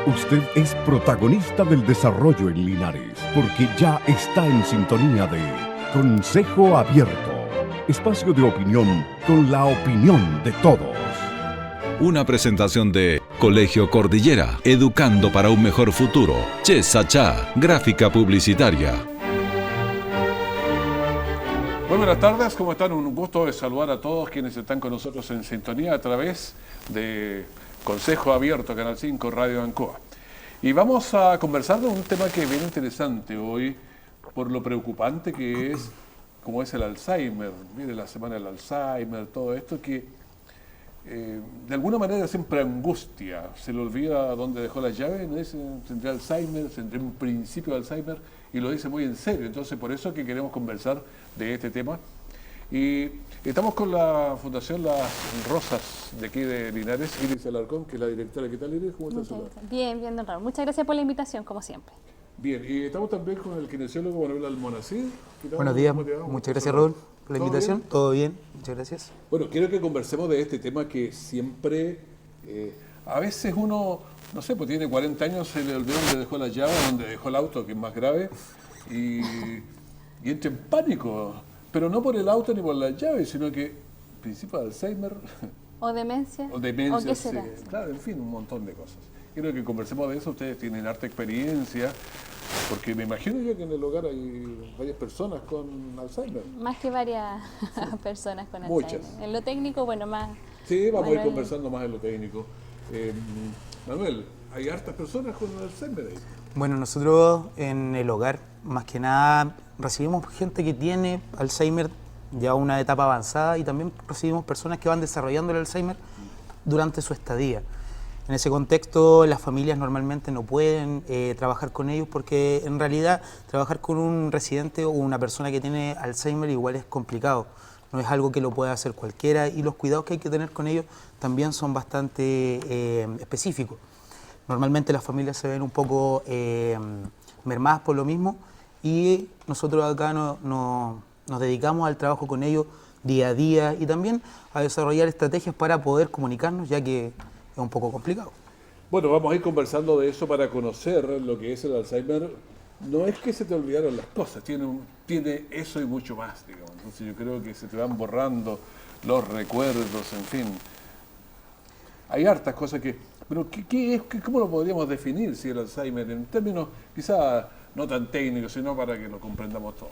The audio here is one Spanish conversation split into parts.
Usted es protagonista del desarrollo en Linares, porque ya está en sintonía de Consejo Abierto, espacio de opinión con la opinión de todos. Una presentación de Colegio Cordillera, educando para un mejor futuro. Chesachá, gráfica publicitaria. Muy buenas tardes, ¿cómo están? Un gusto de saludar a todos quienes están con nosotros en sintonía a través de Consejo Abierto, Canal 5, Radio Ancoa. Y vamos a conversar de un tema que es bien interesante hoy, por lo preocupante que es, como es el Alzheimer. Mire, la semana del Alzheimer, todo esto que de alguna manera siempre angustia. Se le olvida dónde dejó la llave, ¿no? Tendré Alzheimer, tendré un principio de Alzheimer, y lo dice muy en serio. Entonces, por eso que queremos conversar de este tema. Y estamos con la Fundación Las Rosas de aquí de Linares, Iris Alarcón, que es la directora. ¿Qué tal, Iris? ¿Cómo estás? Bien, bien, don Raúl. Muchas gracias por la invitación, como siempre. Bien, y estamos también con el kinesiólogo Manuel Almonacid. Buenos días, muchas gracias, Raúl, por la invitación. ¿Todo bien? Muchas gracias. Bueno, quiero que conversemos de este tema que siempre, a veces uno, no sé, pues tiene 40 años, se le olvidó dónde dejó la llave, dónde dejó el auto, que es más grave, y entra en pánico. Pero no por el auto ni por la llave, sino que principio de Alzheimer. O demencia. O demencia, ¿O qué será? Sí, claro, en fin, un montón de cosas. Quiero que conversemos de eso. Ustedes tienen harta experiencia, porque me imagino yo que en el hogar hay varias personas con Alzheimer. Más que varias personas con Muchas. Alzheimer. En lo técnico, bueno, más. Sí, vamos a ir Manuel. conversando más en lo técnico. Manuel, ¿hay hartas personas con Alzheimer ahí? Bueno, nosotros en el hogar, más que nada, recibimos gente que tiene Alzheimer ya una etapa avanzada y también recibimos personas que van desarrollando el Alzheimer durante su estadía. En ese contexto, las familias normalmente no pueden trabajar con ellos porque en realidad trabajar con un residente o una persona que tiene Alzheimer igual es complicado. No es algo que lo pueda hacer cualquiera y los cuidados que hay que tener con ellos también son bastante específicos. Normalmente las familias se ven un poco mermadas por lo mismo y nosotros acá nos dedicamos al trabajo con ellos día a día y también a desarrollar estrategias para poder comunicarnos, ya que es un poco complicado. Bueno, vamos a ir conversando de eso para conocer lo que es el Alzheimer. No es que se te olvidaron las cosas, tiene eso y mucho más, digamos. Entonces yo creo que se te van borrando los recuerdos, en fin. Hay hartas cosas que... Pero ¿cómo lo podríamos definir si el Alzheimer, en términos quizá no tan técnicos, sino para que lo comprendamos todo?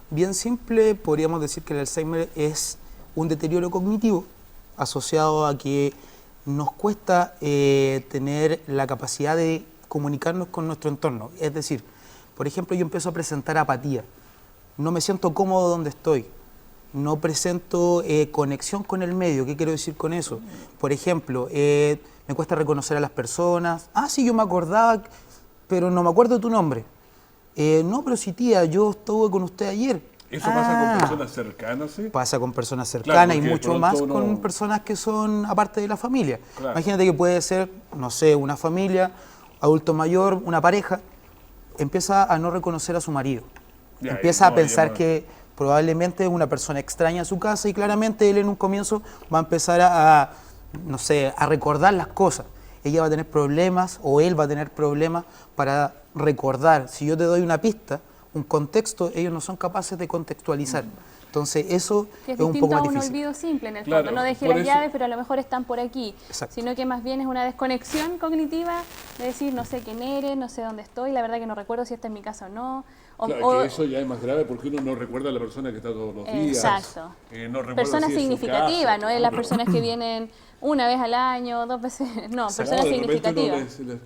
Bien simple, podríamos decir que el Alzheimer es un deterioro cognitivo asociado a que nos cuesta tener la capacidad de comunicarnos con nuestro entorno. Es decir, por ejemplo, yo empiezo a presentar apatía, no me siento cómodo donde estoy, no presento conexión con el medio. ¿Qué quiero decir con eso? Por ejemplo, me cuesta reconocer a las personas. Ah, sí, yo me acordaba, pero no me acuerdo de tu nombre. No, pero sí, tía, yo estuve con usted ayer. ¿Eso pasa con personas cercanas, sí? Pasa con personas cercanas, Claro, y mucho más con personas que son aparte de la familia. Claro. Imagínate que puede ser, no sé, una familia, adulto mayor, una pareja, empieza a no reconocer a su marido. Ya, Empieza a pensar no. que probablemente es una persona extraña a su casa y claramente él en un comienzo va a empezar a no sé, a recordar las cosas. Ella va a tener problemas o él va a tener problemas para recordar. Si yo te doy una pista, un contexto, ellos no son capaces de contextualizar. Entonces eso Que es un distinto poco a más un difícil. olvido simple, en el Claro, fondo. No dejé por las eso- llaves, pero a lo mejor están por aquí. Exacto. Sino que más bien es una desconexión cognitiva de decir, no sé quién eres, no sé dónde estoy, la verdad que no recuerdo si está en mi casa o no. Claro, que eso ya es más grave porque uno no recuerda a la persona que está todos los días. Exacto. No recuerda Personas si es su significativas, casa, no es las personas que vienen una vez al año, 2 veces, no, personas de repente uno significativas.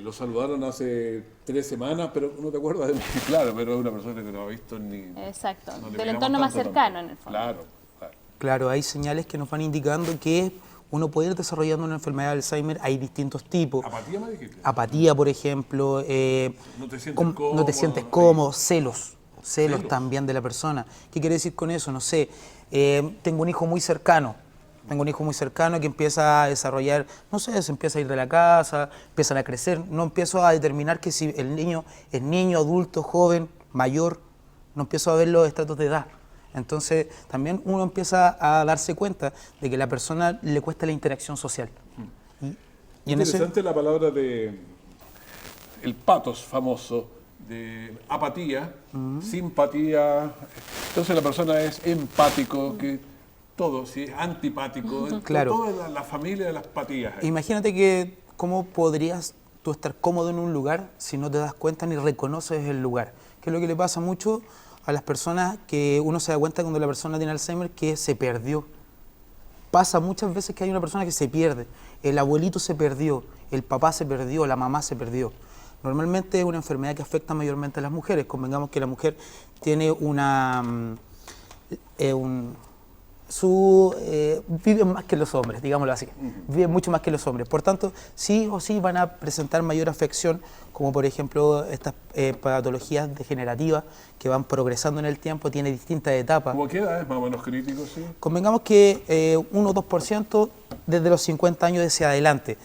lo saludaron hace 3 semanas, pero uno te acuerda de mí. Claro, pero es una persona que no ha visto ni... Exacto, no le del miramos entorno más tanto cercano tampoco. en el fondo. Claro, claro. Claro, hay señales que nos van indicando que uno puede ir desarrollando una enfermedad de Alzheimer. Hay distintos tipos. ¿Apatía me dijiste? Apatía, por ejemplo, No te sientes cómodo. no te sientes cómodo, celos también de la persona. ¿Qué quiere decir con eso? No sé, tengo un hijo muy cercano, que empieza a desarrollar, no sé, se empieza a ir de la casa, empiezan a crecer, no empiezo a determinar que si el niño es niño, adulto, joven, mayor, no empiezo a ver los estratos de edad. Entonces también uno empieza a darse cuenta de que a la persona le cuesta la interacción social. Y en ese, Interesante la palabra de el patos famoso, de apatía, simpatía. Entonces la persona es empático, que todo, si es antipático, Claro. toda la familia de las patías. imagínate que cómo podrías tú estar cómodo en un lugar si no te das cuenta ni reconoces el lugar. Que es lo que le pasa mucho a las personas, que uno se da cuenta cuando la persona tiene Alzheimer que se perdió. Pasa muchas veces que hay una persona que se pierde. El abuelito se perdió, el papá se perdió, la mamá se perdió. Normalmente es una enfermedad que afecta mayormente a las mujeres. Convengamos que la mujer tiene viven más que los hombres, digámoslo así, viven mucho más que los hombres. Por tanto, sí o sí van a presentar mayor afección, como por ejemplo estas patologías degenerativas que van progresando en el tiempo, tiene distintas etapas. ¿Cómo qué edad es más o menos crítico? Sí. Convengamos que 1 o 2% desde los 50 años hacia adelante.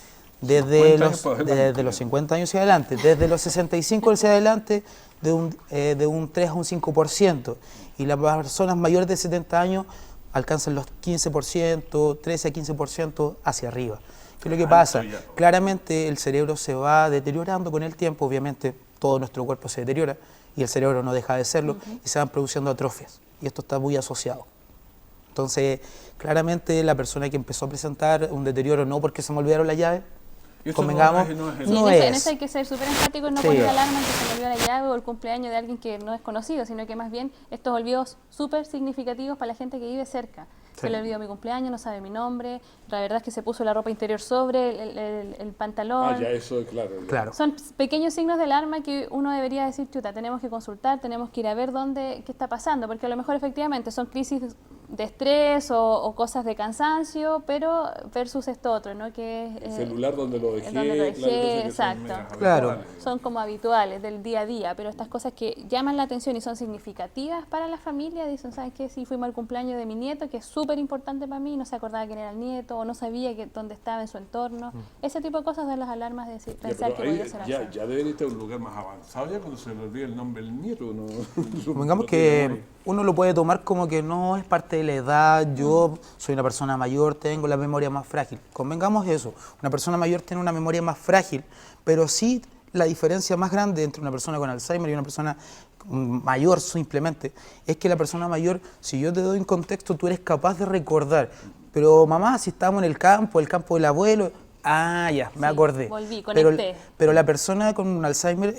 Desde 50 años para adelante. desde los 50 años hacia adelante, desde los 65 hacia adelante, de un 3 a un 5%. Y las personas mayores de 70 años alcanzan los 15%, 13 a 15% hacia arriba. ¿Qué es lo que pasa? ya. Claramente el cerebro se va deteriorando con el tiempo, obviamente todo nuestro cuerpo se deteriora y el cerebro no deja de serlo, y se van produciendo atrofias. Y esto está muy asociado. Entonces, claramente la persona que empezó a presentar un deterioro no porque se me olvidaron la llave, Y eso convengamos, no es- Sí, no en es. eso hay que ser súper enfático y no Sí. poner alarma en que se me olvidó la llave o el cumpleaños de alguien que no es conocido, sino que más bien estos olvidos súper significativos para la gente que vive cerca. Se le olvidó mi cumpleaños, no sabe mi nombre, la verdad es que se puso la ropa interior sobre el pantalón. Ah, ya, eso es claro. ya. Claro. Son pequeños signos de alarma que uno debería decir, chuta, tenemos que consultar, tenemos que ir a ver qué está pasando, porque a lo mejor efectivamente son crisis de estrés o cosas de cansancio, pero versus esto otro, ¿no? Que es El celular donde lo dejé, donde lo dejé, claro, cosas que son exacto. medias Claro. habituales. son como habituales del día a día, pero estas cosas que llaman la atención y son significativas para la familia, dicen, ¿sabes qué? Si fuimos al cumpleaños de mi nieto, que es súper importante para mí, no se acordaba quién era el nieto, o no sabía dónde estaba en su entorno. Ese tipo de cosas de las alarmas de decir, Ya, pensar pero que ahí podría ser ya Alzheimer. debería estar en un lugar más avanzado ya cuando se le olvida el nombre del nieto. No, Convengamos no tiene que memoria. uno lo puede tomar como que no es parte de la edad, yo soy una persona mayor, tengo la memoria más frágil. Convengamos eso, una persona mayor tiene una memoria más frágil, pero sí la diferencia más grande entre una persona con Alzheimer y una persona mayor simplemente es que la persona mayor, si yo te doy un contexto, tú eres capaz de recordar. Pero mamá, si estábamos en el campo del abuelo, ya, me Sí, acordé. volví, pero, conecté. pero la persona con un Alzheimer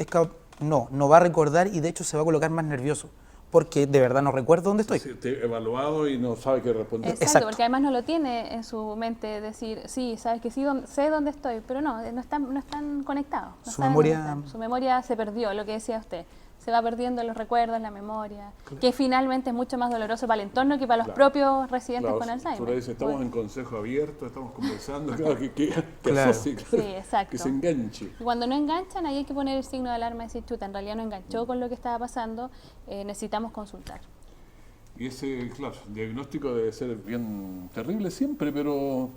no va a recordar y de hecho se va a colocar más nervioso, porque de verdad no recuerdo dónde estoy. Sí, te evaluado y no sabe qué responder. Exacto, porque además no lo tiene en su mente decir, sí, sabes que sí, sé dónde estoy, pero no están conectados. no Su saben memoria- dónde están. Su memoria se perdió, lo que decía usted. Se va perdiendo los recuerdos, la memoria, que finalmente es mucho más doloroso para el entorno que para los Claro. propios residentes Claro, con Alzheimer. tú le dices, estamos Bueno, en consejo abierto, estamos conversando, claro, que Claro. asocie, claro, Sí, exacto. que se enganche. y cuando no enganchan, ahí hay que poner el signo de alarma y decir, chuta, en realidad no enganchó con lo que estaba pasando, necesitamos consultar. Y ese, claro, diagnóstico debe ser bien terrible siempre, pero...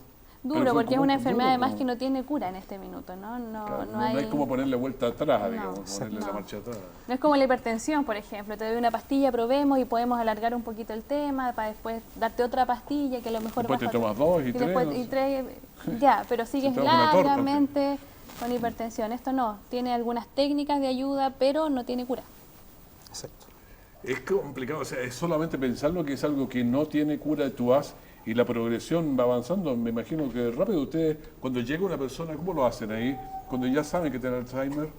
Duro, pero fue porque es como una duro, enfermedad además como- que no tiene cura en este minuto, ¿no? No, claro, no no hay... hay como ponerle vuelta atrás, No, digamos, ponerle la no. marcha atrás. No es como la hipertensión, por ejemplo. Te doy una pastilla, probemos y podemos alargar un poquito el tema para después darte otra pastilla que a lo mejor Después te baja- tomas 2 y 3. después- y tres, ya, pero sigues te das una torta, largamente con hipertensión. Esto no, tiene algunas técnicas de ayuda, pero no tiene cura. Exacto. Es complicado, o sea, es solamente pensarlo que es algo que no tiene cura, tú vas y la progresión va avanzando. Me imagino que rápido ustedes, cuando llega una persona, ¿cómo lo hacen ahí? Cuando ya saben que tiene Alzheimer,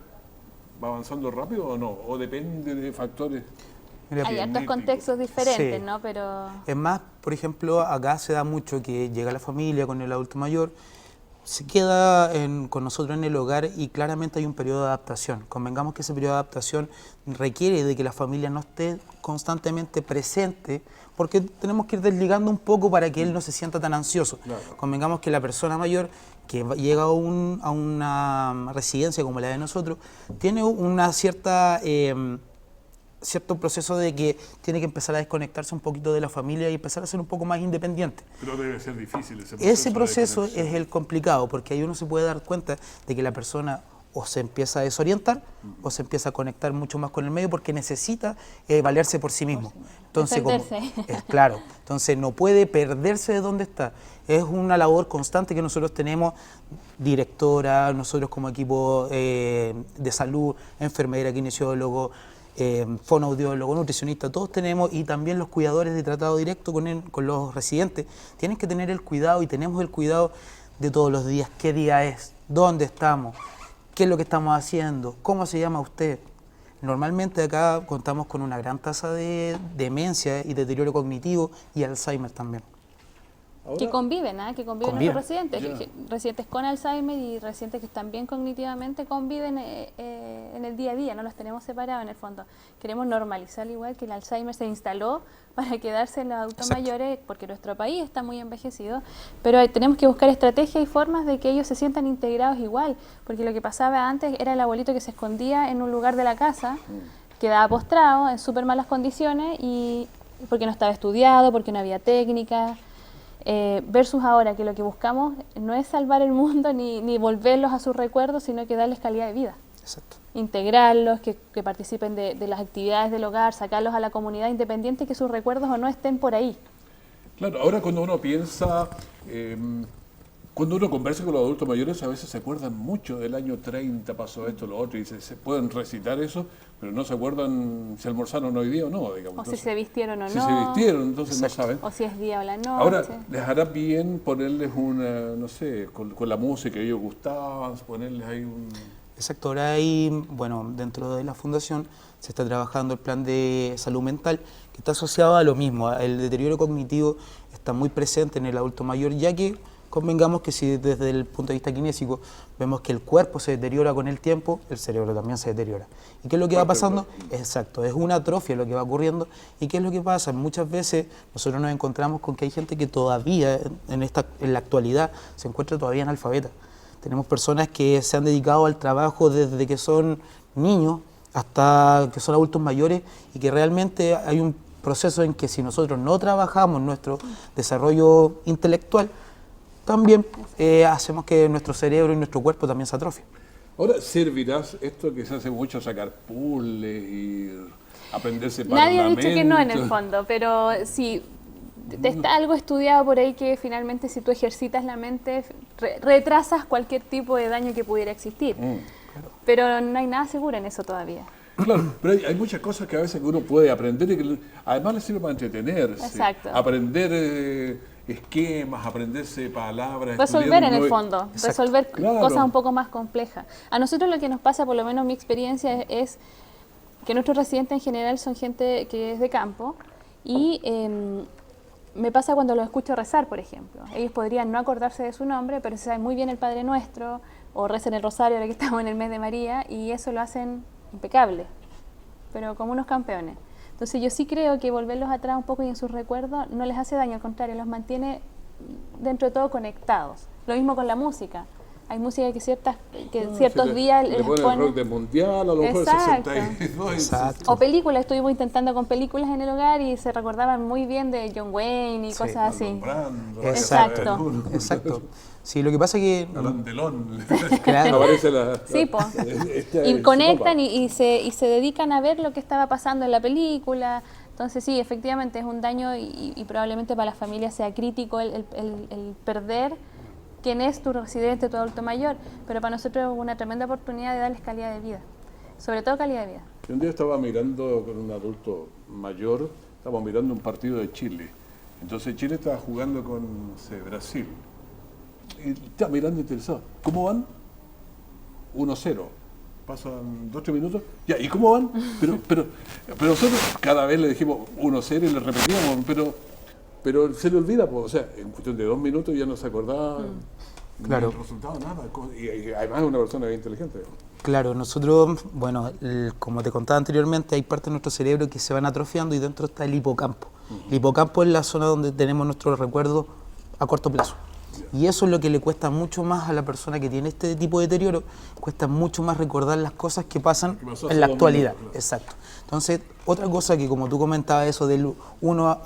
¿va avanzando rápido o no? ¿O depende de factores? Mira, Hay hartos genético. contextos diferentes, Sí. ¿no? Pero es más, por ejemplo, acá se da mucho que llega la familia con el adulto mayor, se queda con nosotros en el hogar y claramente hay un periodo de adaptación. Convengamos que ese periodo de adaptación requiere de que la familia no esté constantemente presente, porque tenemos que ir desligando un poco para que él no se sienta tan ansioso. Claro. Convengamos que la persona mayor que llega a una residencia como la de nosotros tiene una cierto proceso de que tiene que empezar a desconectarse un poquito de la familia y empezar a ser un poco más independiente. Pero debe ser difícil ese proceso. Ese de proceso conexión. es el complicado, porque ahí uno se puede dar cuenta de que la persona o se empieza a desorientar o se empieza a conectar mucho más con el medio porque necesita valerse por sí mismo. Entonces, claro, entonces no puede perderse de donde está. Es una labor constante que nosotros tenemos, directora, nosotros como equipo de salud, enfermera, kinesiólogo, fonoaudiólogo, nutricionista, todos tenemos, y también los cuidadores de tratado directo con los residentes, tienen que tener el cuidado, y tenemos el cuidado de todos los días. ¿Qué día es? ¿Dónde estamos? ¿Qué es lo que estamos haciendo? ¿Cómo se llama usted? Normalmente acá contamos con una gran tasa de demencia y deterioro cognitivo y Alzheimer también. Que conviven, que conviven nuestros residentes, residentes con Alzheimer y residentes que están bien cognitivamente conviven en el día a día, no los tenemos separados en el fondo. Queremos normalizar igual que el Alzheimer se instaló para quedarse en los adultos mayores, porque nuestro país está muy envejecido, pero tenemos que buscar estrategias y formas de que ellos se sientan integrados igual, porque lo que pasaba antes era el abuelito que se escondía en un lugar de la casa, quedaba postrado en súper malas condiciones, y porque no estaba estudiado, porque no había técnicas. Versus ahora que lo que buscamos no es salvar el mundo ni volverlos a sus recuerdos, sino que darles calidad de vida. Exacto. Integrarlos, que participen de las actividades del hogar, sacarlos a la comunidad independiente, que sus recuerdos o no estén por ahí. Claro, ahora cuando uno piensa, cuando uno conversa con los adultos mayores, a veces se acuerdan mucho del año 30, pasó esto, lo otro, y se pueden recitar eso, pero no se acuerdan si almorzaron hoy día o no, digamos. O entonces, si se vistieron o no. Si se vistieron, entonces no saben. O si es día o la noche. Ahora, les hará bien ponerles una, no sé, con la música que ellos gustaban, ponerles ahí un... Exacto, ahora ahí, bueno, dentro de la fundación se está trabajando el plan de salud mental, que está asociado a lo mismo. El deterioro cognitivo está muy presente en el adulto mayor, ya que convengamos que si desde el punto de vista kinésico vemos que el cuerpo se deteriora con el tiempo, el cerebro también se deteriora. ¿Y qué es lo que va pasando? Exacto, es una atrofia lo que va ocurriendo. ¿Y qué es lo que pasa? Muchas veces nosotros nos encontramos con que hay gente que todavía en la actualidad se encuentra todavía analfabeta. Tenemos personas que se han dedicado al trabajo desde que son niños hasta que son adultos mayores, y que realmente hay un proceso en que si nosotros no trabajamos nuestro desarrollo intelectual, también hacemos que nuestro cerebro y nuestro cuerpo también se atrofien. Ahora, ¿servirás esto que se hace mucho, sacar puzzles y aprenderse parlamento? Nadie ha dicho que no en el fondo, pero sí, está algo estudiado por ahí que finalmente si tú ejercitas la mente, retrasas cualquier tipo de daño que pudiera existir. Pero no hay nada seguro en eso todavía. Claro, pero hay muchas cosas que a veces uno puede aprender y que además le sirve para entretenerse. Exacto. Aprender esquemas, aprenderse palabras. Resolver en el fondo, resolver cosas un poco más complejas. A nosotros lo que nos pasa, por lo menos mi experiencia, es que nuestros residentes en general son gente que es de campo, y me pasa cuando los escucho rezar, por ejemplo. Ellos podrían no acordarse de su nombre, pero se saben muy bien el Padre Nuestro, o rezan el Rosario ahora que estamos en el mes de María, y eso lo hacen impecable, pero como unos campeones. Entonces yo sí creo que volverlos atrás un poco y en sus recuerdos no les hace daño, al contrario, los mantiene dentro de todo conectados. Lo mismo con la música. Hay música que ciertos días le ponen el rock del mundial, a lo mejor 62. Exacto. O películas, estuvimos intentando con películas en el hogar y se recordaban muy bien de John Wayne y cosas así. Exacto. Exacto. Sí, lo que pasa es que... Alain Delon. Claro. Aparece la... Sí, pues. Y conectan y se dedican a ver lo que estaba pasando en la película. Entonces sí, efectivamente es un daño y probablemente para las familias sea crítico el perder quién es tu residente, tu adulto mayor, pero para nosotros es una tremenda oportunidad de darles calidad de vida, sobre todo calidad de vida. Un día estaba mirando con un adulto mayor, estábamos mirando un partido de Chile. Entonces Chile estaba jugando con Brasil. Y estaba mirando interesado. ¿Cómo van? 1-0. Pasan 2-3 minutos. Ya, ¿y cómo van? Pero nosotros cada vez le dijimos 1-0 y le repetíamos, pero se le olvida, pues, o sea, en cuestión de 2 minutos ya no se acordaba Claro. del resultado, nada. Y además es una persona bien inteligente. Claro, nosotros, bueno, como te contaba anteriormente, hay partes de nuestro cerebro que se van atrofiando y dentro está el hipocampo. El hipocampo es la zona donde tenemos nuestros recuerdos a corto plazo. Y eso es lo que le cuesta mucho más a la persona que tiene este tipo de deterioro, cuesta mucho más recordar las cosas que pasan en la actualidad. Exacto. Entonces, otra cosa que como tú comentabas, eso del uno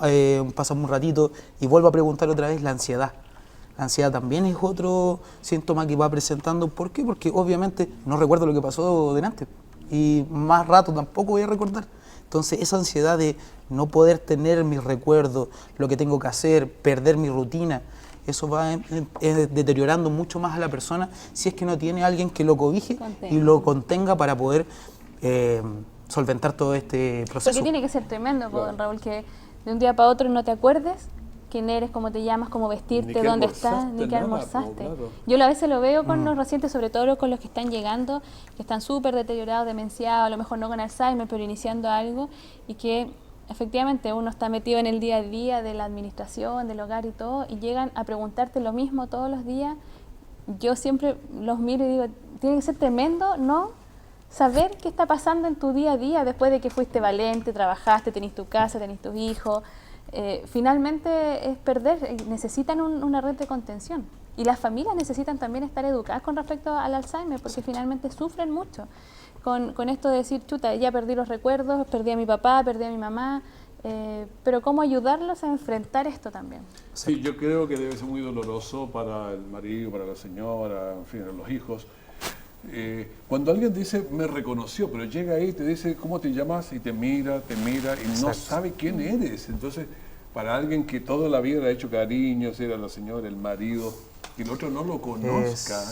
pasa un ratito y vuelvo a preguntar otra vez, la ansiedad. La La ansiedad también es otro síntoma que va presentando. ¿Por qué? Porque obviamente no recuerdo lo que pasó delante y más rato tampoco voy a recordar. Entonces esa ansiedad de no poder tener mis recuerdos, lo que tengo que hacer, perder mi rutina, eso va deteriorando mucho más a la persona si es que no tiene alguien que lo cobije y lo contenga para poder solventar todo este proceso. Porque tiene que ser tremendo, don Raúl, que de un día para otro no te acuerdes quién eres, cómo te llamas, cómo vestirte, dónde estás, ni qué almorzaste. Claro. Yo a veces lo veo con los recientes, sobre todo con los que están llegando, que están súper deteriorados, demenciados, a lo mejor no con Alzheimer, pero iniciando algo, y que efectivamente uno está metido en el día a día de la administración, del hogar y todo, y llegan a preguntarte lo mismo todos los días. Yo siempre los miro y digo, tiene que ser tremendo, ¿no? Saber qué está pasando en tu día a día después de que fuiste valiente, trabajaste, tenés tu casa, tenés tus hijos. Finalmente es perder, necesitan una red de contención. Y las familias necesitan también estar educadas con respecto al Alzheimer, porque finalmente sufren mucho con esto de decir, chuta, ya perdí los recuerdos, perdí a mi papá, perdí a mi mamá, pero cómo ayudarlos a enfrentar esto también. Sí, yo creo que debe ser muy doloroso para el marido, para la señora, en fin, los hijos. Cuando alguien dice, me reconoció, pero llega ahí y te dice, ¿cómo te llamas? Y te mira y no sabe quién eres. Entonces, para alguien que toda la vida le ha hecho cariños, era la señora, el marido, y el otro no lo conozca.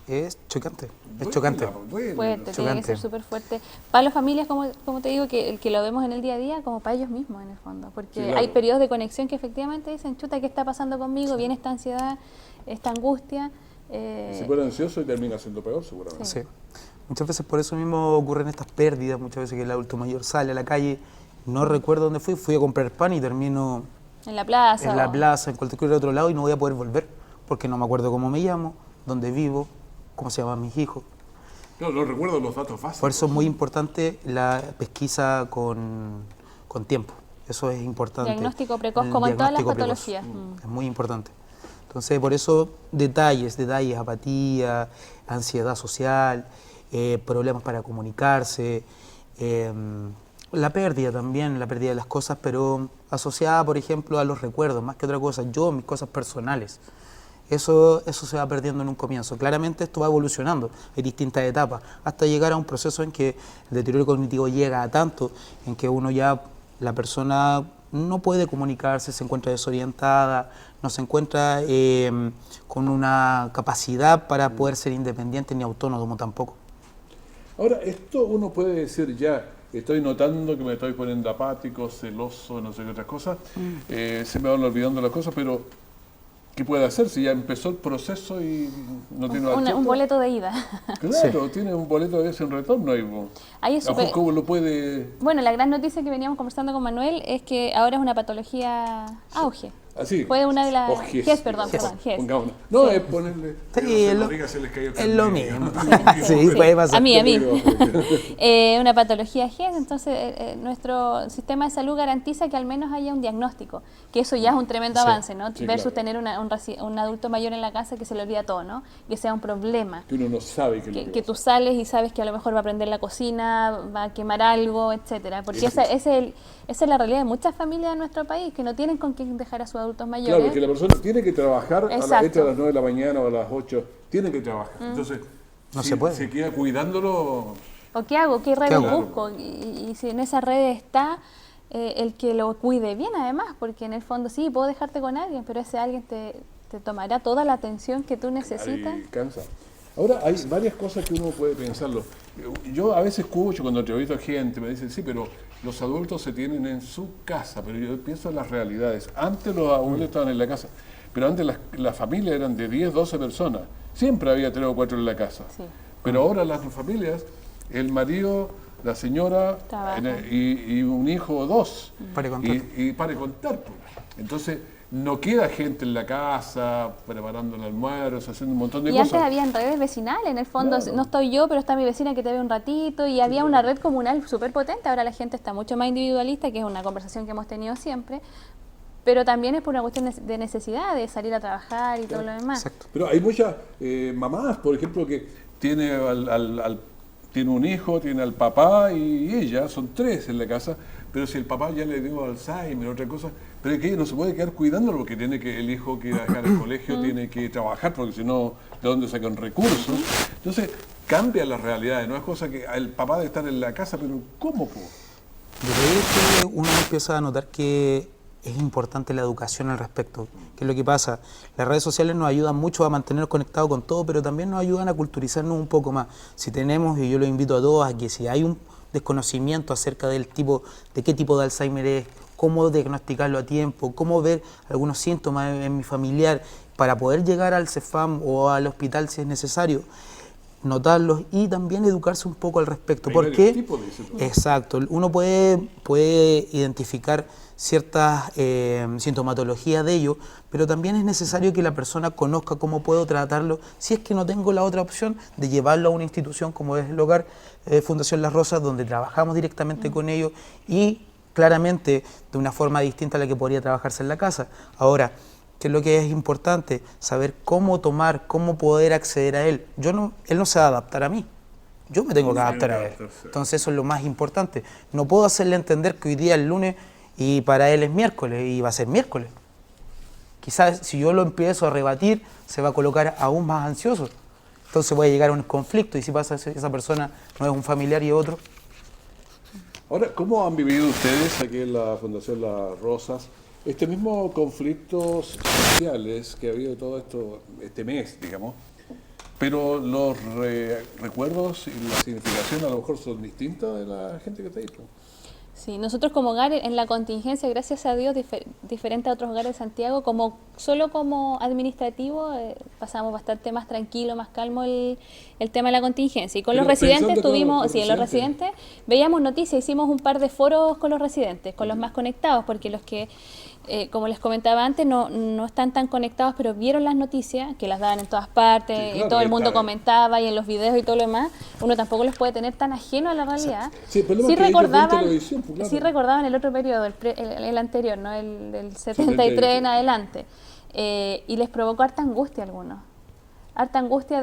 Es chocante, es chocante. Fuerte, tiene que ser súper fuerte. Para las familias, como te digo, que lo vemos en el día a día, como para ellos mismos en el fondo. Porque Sí, claro. hay periodos de conexión que efectivamente dicen, chuta, ¿qué está pasando conmigo? Viene esta ansiedad, esta angustia. Se pone ansioso y termina siendo peor, seguramente. Sí. Muchas veces por eso mismo ocurren estas pérdidas, muchas veces que el adulto mayor sale a la calle, no recuerdo dónde fui a comprar pan y termino En la plaza. en la plaza, en cualquier otro lado y no voy a poder volver, porque no me acuerdo cómo me llamo, dónde vivo, cómo se llaman mis hijos. No recuerdo los datos fáciles. Por eso es muy importante la pesquisa con tiempo, eso es importante. Diagnóstico precoz, El como en todas las diagnóstico precoz, patologías. es muy importante. Entonces, por eso detalles, apatía, ansiedad social, problemas para comunicarse, la pérdida también, la pérdida de las cosas, pero asociada, por ejemplo, a los recuerdos, más que otra cosa, mis cosas personales. Eso se va perdiendo en un comienzo. Claramente esto va evolucionando, hay distintas etapas, hasta llegar a un proceso en que el deterioro cognitivo llega a tanto, en que la persona no puede comunicarse, se encuentra desorientada, no se encuentra con una capacidad para poder ser independiente ni autónomo tampoco. Ahora, esto uno puede decir ya, estoy notando que me estoy poniendo apático, celoso, no sé qué otras cosas, se me van olvidando las cosas, pero ¿qué puede hacer si ya empezó el proceso y no tiene Un boleto de ida. Claro, tiene un boleto de ese en retorno. Ahí es súper... ¿Cómo lo puede...? Bueno, la gran noticia que veníamos conversando con Manuel es que ahora es una patología auge. Así. Fue una de las... O GES. GES, perdón, GES. Pongámoslo. No, Sí. es ponerle... Sí, es lo mismo. Sí, puede pasar. A mí. Una patología GES, entonces nuestro sistema de salud garantiza que al menos haya un diagnóstico, que eso ya es un tremendo avance, ¿no? Sí, Versus claro. tener un adulto mayor en la casa que se le olvida todo, ¿no? Que sea un problema. Que uno no sabe que lo Que tú sales y sabes que a lo mejor va a prender la cocina, va a quemar algo, etcétera. Porque esa es la realidad de muchas familias de nuestro país, que no tienen con quién dejar a sus adultos mayores. Claro, que la persona tiene que trabajar Exacto. a las 9 de la mañana o a las 8, tiene que trabajar. Entonces, No si se puede. se queda cuidándolo, ¿O qué hago? ¿Qué red ¿Qué hago? busco? Y si en esa red está el que lo cuide bien además, porque en el fondo sí, puedo dejarte con alguien, pero ese alguien te tomará toda la atención que tú necesitas. ahí cansa. Ahora, hay varias cosas que uno puede pensarlo. Yo a veces escucho cuando entrevisto a gente, me dicen, sí, pero los adultos se tienen en su casa, pero yo pienso en las realidades. Antes los abuelos estaban en la casa, pero antes las familias eran de 10, 12 personas. Siempre había 3 o 4 en la casa. Sí. Pero ahora las familias, el marido, la señora Trabajan. y un hijo o 2. Para contar. Y para contar. Pues. Entonces, no queda gente en la casa preparando el almuerzo, haciendo un montón de Y cosas. antes habían redes vecinales, en el fondo Claro. no estoy yo, pero está mi vecina que te ve un ratito, y había una red comunal súper potente. Ahora la gente está mucho más individualista, que es una conversación que hemos tenido siempre, pero también es por una cuestión de necesidad, de salir a trabajar y todo lo demás. Exacto. Pero hay muchas mamás, por ejemplo, que tiene al tiene un hijo, tiene al papá y ella, son 3 en la casa, pero si el papá ya le dio Alzheimer, otra cosa, pero es que ella no se puede quedar cuidándolo porque tiene que, el hijo que ir a dejar al colegio, tiene que trabajar, porque si no, ¿de dónde sacan recursos? Entonces, cambia las realidades, no es cosa que el papá debe estar en la casa, pero ¿cómo? Yo creo que uno empieza a notar que es importante la educación al respecto. ¿Qué es lo que pasa? Las redes sociales nos ayudan mucho a mantenernos conectados con todo, pero también nos ayudan a culturizarnos un poco más. Si tenemos, y yo lo invito a todos, a que si hay un desconocimiento acerca del tipo, de qué tipo de Alzheimer es, cómo diagnosticarlo a tiempo, cómo ver algunos síntomas en mi familiar para poder llegar al CEFAM o al hospital si es necesario, notarlos y también educarse un poco al respecto. Porque, exacto, uno puede identificar ciertas sintomatologías de ello, pero también es necesario que la persona conozca cómo puedo tratarlo si es que no tengo la otra opción de llevarlo a una institución como es el hogar Fundación Las Rosas, donde trabajamos directamente con ellos y claramente de una forma distinta a la que podría trabajarse en la casa. Ahora, ¿qué es lo que es importante? Saber cómo tomar, cómo poder acceder a él. Él no se va a adaptar a mí, yo me tengo que adaptar a él. Entonces eso es lo más importante. No puedo hacerle entender que hoy día es lunes y para él es miércoles y va a ser miércoles. Quizás si yo lo empiezo a rebatir, se va a colocar aún más ansioso. Entonces voy a llegar a un conflicto y si pasa esa persona no es un familiar y es otro. Ahora, ¿cómo han vivido ustedes aquí en la Fundación Las Rosas este mismo conflictos sociales que ha habido todo esto, este mes, digamos? Pero los recuerdos y la significación a lo mejor son distintas de la gente que está ahí. Sí, nosotros como hogar en la contingencia, gracias a Dios, diferente a otros hogares de Santiago, solo como administrativo pasamos bastante más tranquilo, más calmo el tema de la contingencia. Y con los residentes los residentes veíamos noticias, hicimos un par de foros con los residentes, con los más conectados, porque los que, como les comentaba antes, no están tan conectados, pero vieron las noticias, que las daban en todas partes, sí, claro, y todo el mundo comentaba, y en los videos y todo lo demás, uno tampoco los puede tener tan ajeno a la realidad. Sí, recordaban el otro periodo, el anterior, ¿no? el 73 en adelante, y les provocó harta angustia a algunos. Harta angustia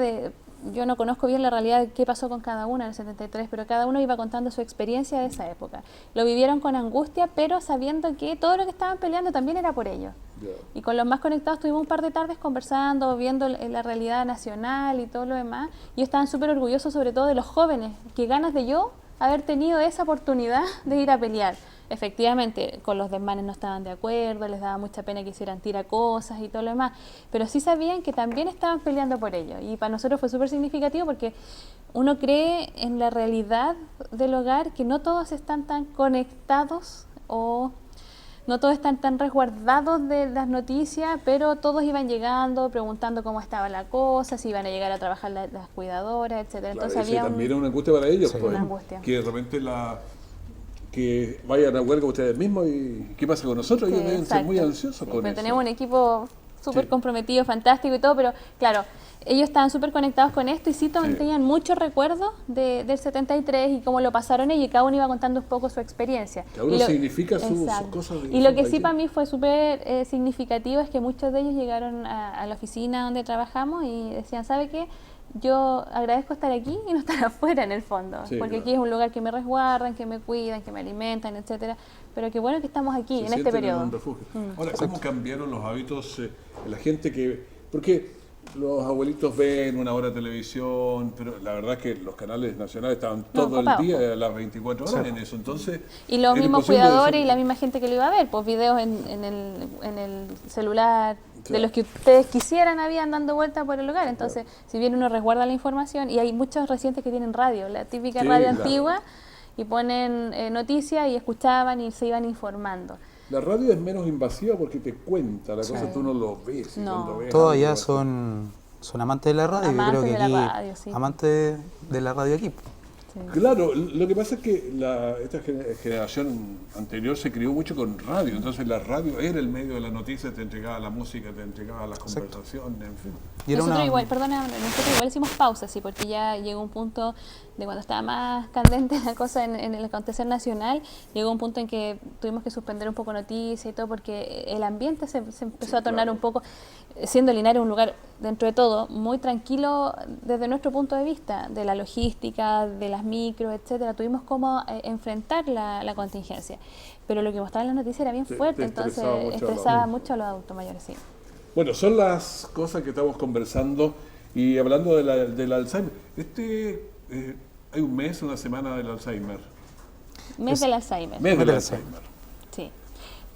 yo no conozco bien la realidad de qué pasó con cada uno en el 73, pero cada uno iba contando su experiencia de esa época. Lo vivieron con angustia, pero sabiendo que todo lo que estaban peleando también era por ellos. Yeah. Y con los más conectados tuvimos un par de tardes conversando, viendo la realidad nacional y todo lo demás. Y estaban súper orgullosos, sobre todo de los jóvenes, que ganas de yo haber tenido esa oportunidad de ir a pelear. Efectivamente, con los desmanes no estaban de acuerdo, les daba mucha pena que hicieran tirar cosas y todo lo demás, pero sí sabían que también estaban peleando por ello. Y para nosotros fue súper significativo porque uno cree en la realidad del hogar, que no todos están tan conectados o no todos están tan resguardados de las noticias, pero todos iban llegando, preguntando cómo estaba la cosa, si iban a llegar a trabajar las cuidadoras, etcétera. Claro, entonces había también era una angustia para ellos, sí, pues, una angustia. Que de repente que vayan a huelga ustedes mismos y qué pasa con nosotros, ellos deben ser muy ansiosos con eso. Tenemos un equipo súper comprometido, fantástico y todo, pero claro, ellos estaban súper conectados con esto y sí tenían muchos recuerdos del 73 y cómo lo pasaron ellos, y cada uno iba contando un poco su experiencia. Cada uno significa sus cosas. Y lo que sí para mí fue súper significativo es que muchos de ellos llegaron a la oficina donde trabajamos y decían, ¿sabe qué? Yo agradezco estar aquí y no estar afuera en el fondo, porque aquí es un lugar que me resguardan, que me cuidan, que me alimentan, etcétera. Pero qué bueno que estamos aquí en este periodo. Ahora, ¿cómo cambiaron los hábitos de la gente porque los abuelitos ven una hora de televisión, pero la verdad es que los canales nacionales estaban todo el día, a las 24 horas en eso, entonces... Y los mismos cuidadores y la misma gente que lo iba a ver, pues videos en el celular, de los que ustedes quisieran habían dando vuelta por el hogar. Entonces, si bien uno resguarda la información, y hay muchos residentes que tienen radio, la típica radio antigua, y ponen noticias y escuchaban y se iban informando. La radio es menos invasiva porque te cuenta, la cosa tú no lo ves. Todos allá son amantes de la radio, yo creo que aquí, amantes de la radio aquí. Sí. Claro, lo que pasa es que esta generación anterior se crió mucho con radio, entonces la radio era el medio de la noticia, te entregaba la música, te entregaba las conversaciones, en fin. Nosotros igual hicimos pausas, sí, porque ya llegó un punto de cuando estaba más candente la cosa en el acontecer nacional, llegó un punto en que tuvimos que suspender un poco noticias y todo, porque el ambiente se empezó a tornar un poco... siendo Linares un lugar, dentro de todo, muy tranquilo desde nuestro punto de vista, de la logística, de las micros, etcétera, tuvimos cómo enfrentar la contingencia. Pero lo que mostraba en las noticias era bien fuerte, entonces estresaba mucho a los adultos mayores, sí. Bueno, son las cosas que estamos conversando y hablando del Alzheimer. Hay un mes, una semana del Alzheimer. Mes del Alzheimer. Mes del Alzheimer. Sí.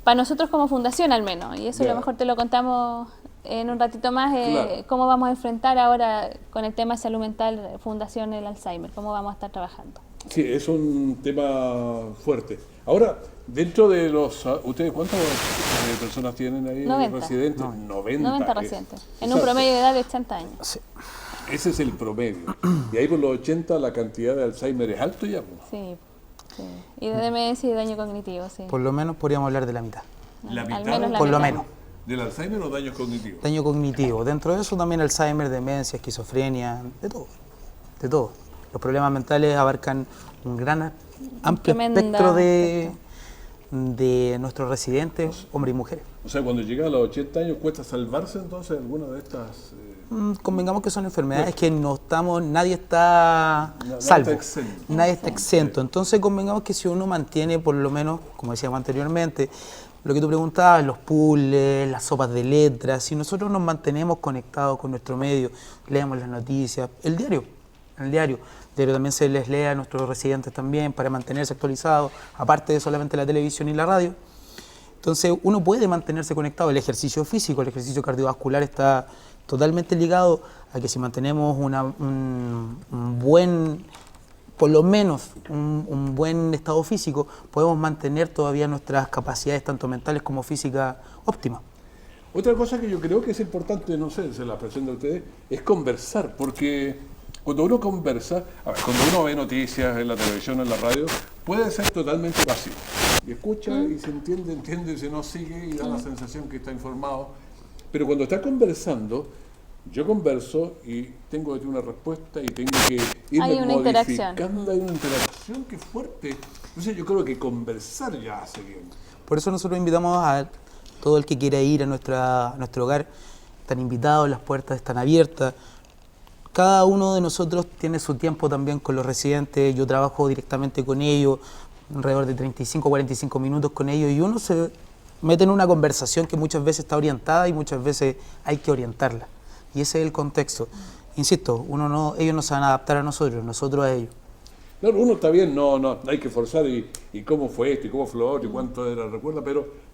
Para nosotros como fundación al menos, y eso a lo mejor te lo contamos en un ratito más, Claro. cómo vamos a enfrentar ahora con el tema de salud mental, Fundación el Alzheimer, cómo vamos a estar trabajando. Sí, es un tema fuerte. Ahora, dentro de los... ¿Ustedes cuántas personas tienen ahí 90. residentes? 90 residentes, en un promedio de edad de 80 años. Sí. Ese es el promedio. Y ahí por los 80 la cantidad de Alzheimer es alto ya. Sí, sí. Y de demencia y de daño cognitivo, sí. Por lo menos podríamos hablar de la mitad. ¿La Al mitad? menos la Por lo mitad. menos. ¿Del Alzheimer o daños cognitivos? Daño cognitivo. Dentro de eso también Alzheimer, demencia, esquizofrenia, de todo. De todo. Los problemas mentales abarcan un gran, amplio Tremenda espectro de nuestros residentes, hombres y mujeres. O sea, cuando llega a los 80 años, ¿cuesta salvarse entonces alguna de estas? Convengamos que son enfermedades que no estamos, nadie está salvo, está exento. nadie está exento. Entonces convengamos que si uno mantiene por lo menos, como decíamos anteriormente, lo que tú preguntabas, los puzzles, las sopas de letras, si nosotros nos mantenemos conectados con nuestro medio, leemos las noticias, el diario también se les lee a nuestros residentes también para mantenerse actualizados, aparte de solamente la televisión y la radio. Entonces uno puede mantenerse conectado. El ejercicio físico, el ejercicio cardiovascular está totalmente ligado a que si mantenemos un buen, por lo menos un buen estado físico, podemos mantener todavía nuestras capacidades tanto mentales como físicas óptimas. Otra cosa que yo creo que es importante, no sé, se la presento a ustedes, es conversar, porque cuando uno conversa, cuando uno ve noticias en la televisión, en la radio, puede ser totalmente pasivo. Y escucha y se entiende y se no sigue y da la sensación que está informado. Pero cuando está conversando, yo converso y tengo que tener una respuesta y tengo que irme Hay una modificando. Hay una interacción que es fuerte. Entonces yo creo que conversar ya hace bien. Por eso nosotros invitamos a todo el que quiera ir a nuestro hogar. Están invitados, las puertas están abiertas. Cada uno de nosotros tiene su tiempo también con los residentes. Yo trabajo directamente con ellos, alrededor de 35 o 45 minutos con ellos, y uno se mete en una conversación que muchas veces está orientada y muchas veces hay que orientarla. Y ese es el contexto. Insisto, ellos no se van a adaptar a nosotros a ellos. Claro, uno está bien, no hay que forzar y cómo fue esto y cómo fue lo otro y cuánto era, recuerda,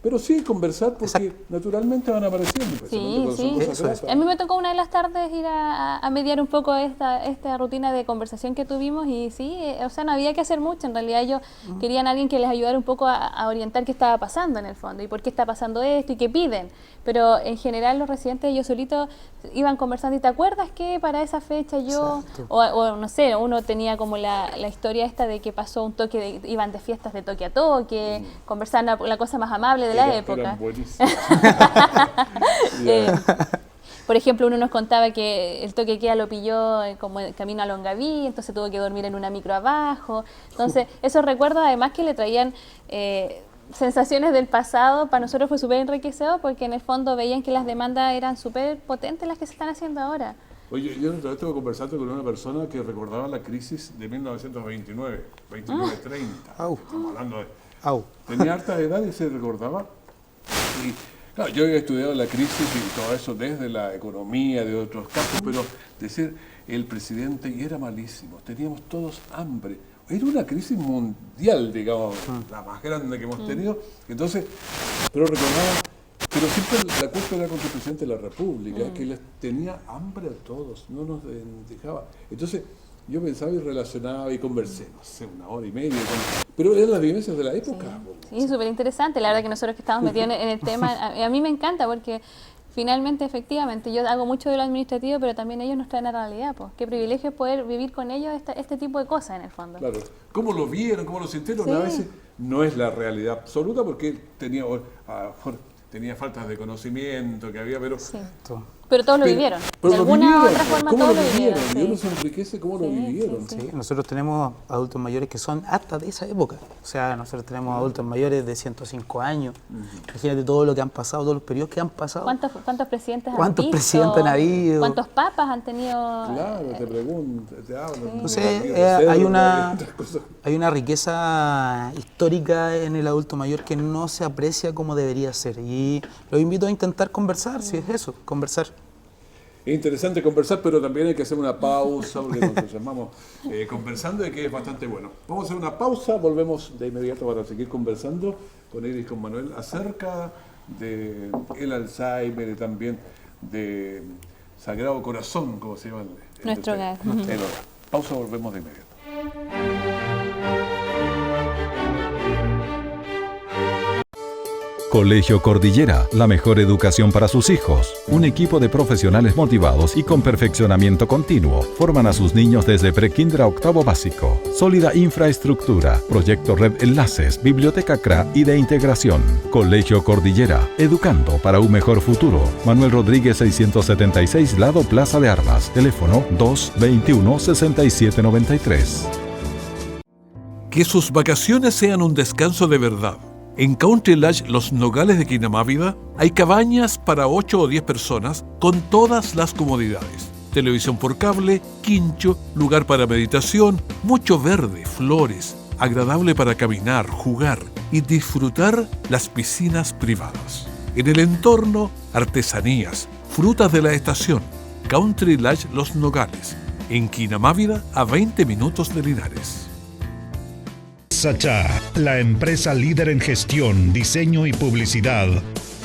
pero sí conversar porque Exacto. naturalmente van apareciendo. Sí, sí. Eso es. A mí me tocó una de las tardes ir a mediar un poco esta rutina de conversación que tuvimos y sí, o sea, no había que hacer mucho. En realidad ellos querían a alguien que les ayudara un poco a orientar qué estaba pasando en el fondo y por qué está pasando esto y qué piden. Pero en general los residentes ellos solitos iban conversando y ¿te acuerdas que para esa fecha yo, o no sé, uno tenía como la historia esta de que pasó un toque, iban de fiestas de toque a toque, conversaban la cosa más amable de la época. Eran buenísimos. Por ejemplo, uno nos contaba que el toque de queda lo pilló como el camino a Longaví, entonces tuvo que dormir en una micro abajo. Entonces, esos recuerdos además que le traían sensaciones del pasado, para nosotros fue súper enriquecedor porque en el fondo veían que las demandas eran súper potentes las que se están haciendo ahora. Oye, yo otra vez estuve conversando con una persona que recordaba la crisis de 1929, 29-30. Au. Estamos hablando de... Au. Tenía harta edad y se recordaba. Y claro, yo había estudiado la crisis y todo eso desde la economía, de otros casos, pero decir, el presidente, y era malísimo, teníamos todos hambre. Era una crisis mundial, digamos, la más grande que hemos tenido. Entonces, pero recordaba, pero siempre la culpa era contra el presidente de la República, que les tenía hambre a todos, no nos dejaba. Entonces, yo pensaba y relacionaba y conversé, no sé, una hora y media, pero eran las vivencias de la época. Sí, súper interesante. La verdad que nosotros que estamos metidos en el tema, a mí me encanta porque finalmente, efectivamente, yo hago mucho de lo administrativo, pero también ellos nos traen a la realidad. Pues. Qué privilegio es poder vivir con ellos este tipo de cosas en el fondo. Claro, cómo lo vieron, cómo lo sintieron, Sí. a veces no es la realidad absoluta porque tenía faltas de conocimiento que había, pero... Sí. Pero todos lo vivieron. Pero De lo alguna u vivieron. otra forma ¿Cómo todos lo lo vivieron. vivieron? Y uno se enriquece cómo lo vivieron. Sí, nosotros tenemos adultos mayores que son hasta de esa época. O sea, nosotros tenemos adultos mayores de 105 años. Imagínate todo lo que han pasado, todos los periodos que han pasado. ¿Cuántos presidentes han ¿Cuántos visto? presidentes han habido? ¿Cuántos papas han tenido? Claro, te pregunto, te hablo. Entonces, hay una riqueza histórica en el adulto mayor que no se aprecia como debería ser. Y los invito a intentar conversar, si es eso, conversar. Es interesante conversar, pero también hay que hacer una pausa, porque nos llamamos conversando y que es bastante bueno. Vamos a hacer una pausa, volvemos de inmediato para seguir conversando con él y con Manuel acerca del Alzheimer y también de Sagrado Corazón, como se llama Nuestro hogar. el hogar. Pausa, volvemos de inmediato. Colegio Cordillera, la mejor educación para sus hijos. Un equipo de profesionales motivados y con perfeccionamiento continuo forman a sus niños desde prekinder a octavo básico. Sólida infraestructura, proyecto Red Enlaces, biblioteca CRA y de integración. Colegio Cordillera, educando para un mejor futuro. Manuel Rodríguez 676, lado Plaza de Armas. Teléfono 221-6793. Que sus vacaciones sean un descanso de verdad. En Country Lodge Los Nogales de Quinamávida hay cabañas para 8 o 10 personas con todas las comodidades. Televisión por cable, quincho, lugar para meditación, mucho verde, flores, agradable para caminar, jugar y disfrutar las piscinas privadas. En el entorno, artesanías, frutas de la estación. Country Lodge Los Nogales, en Quinamávida, a 20 minutos de Linares. Sachá, la empresa líder en gestión, diseño y publicidad.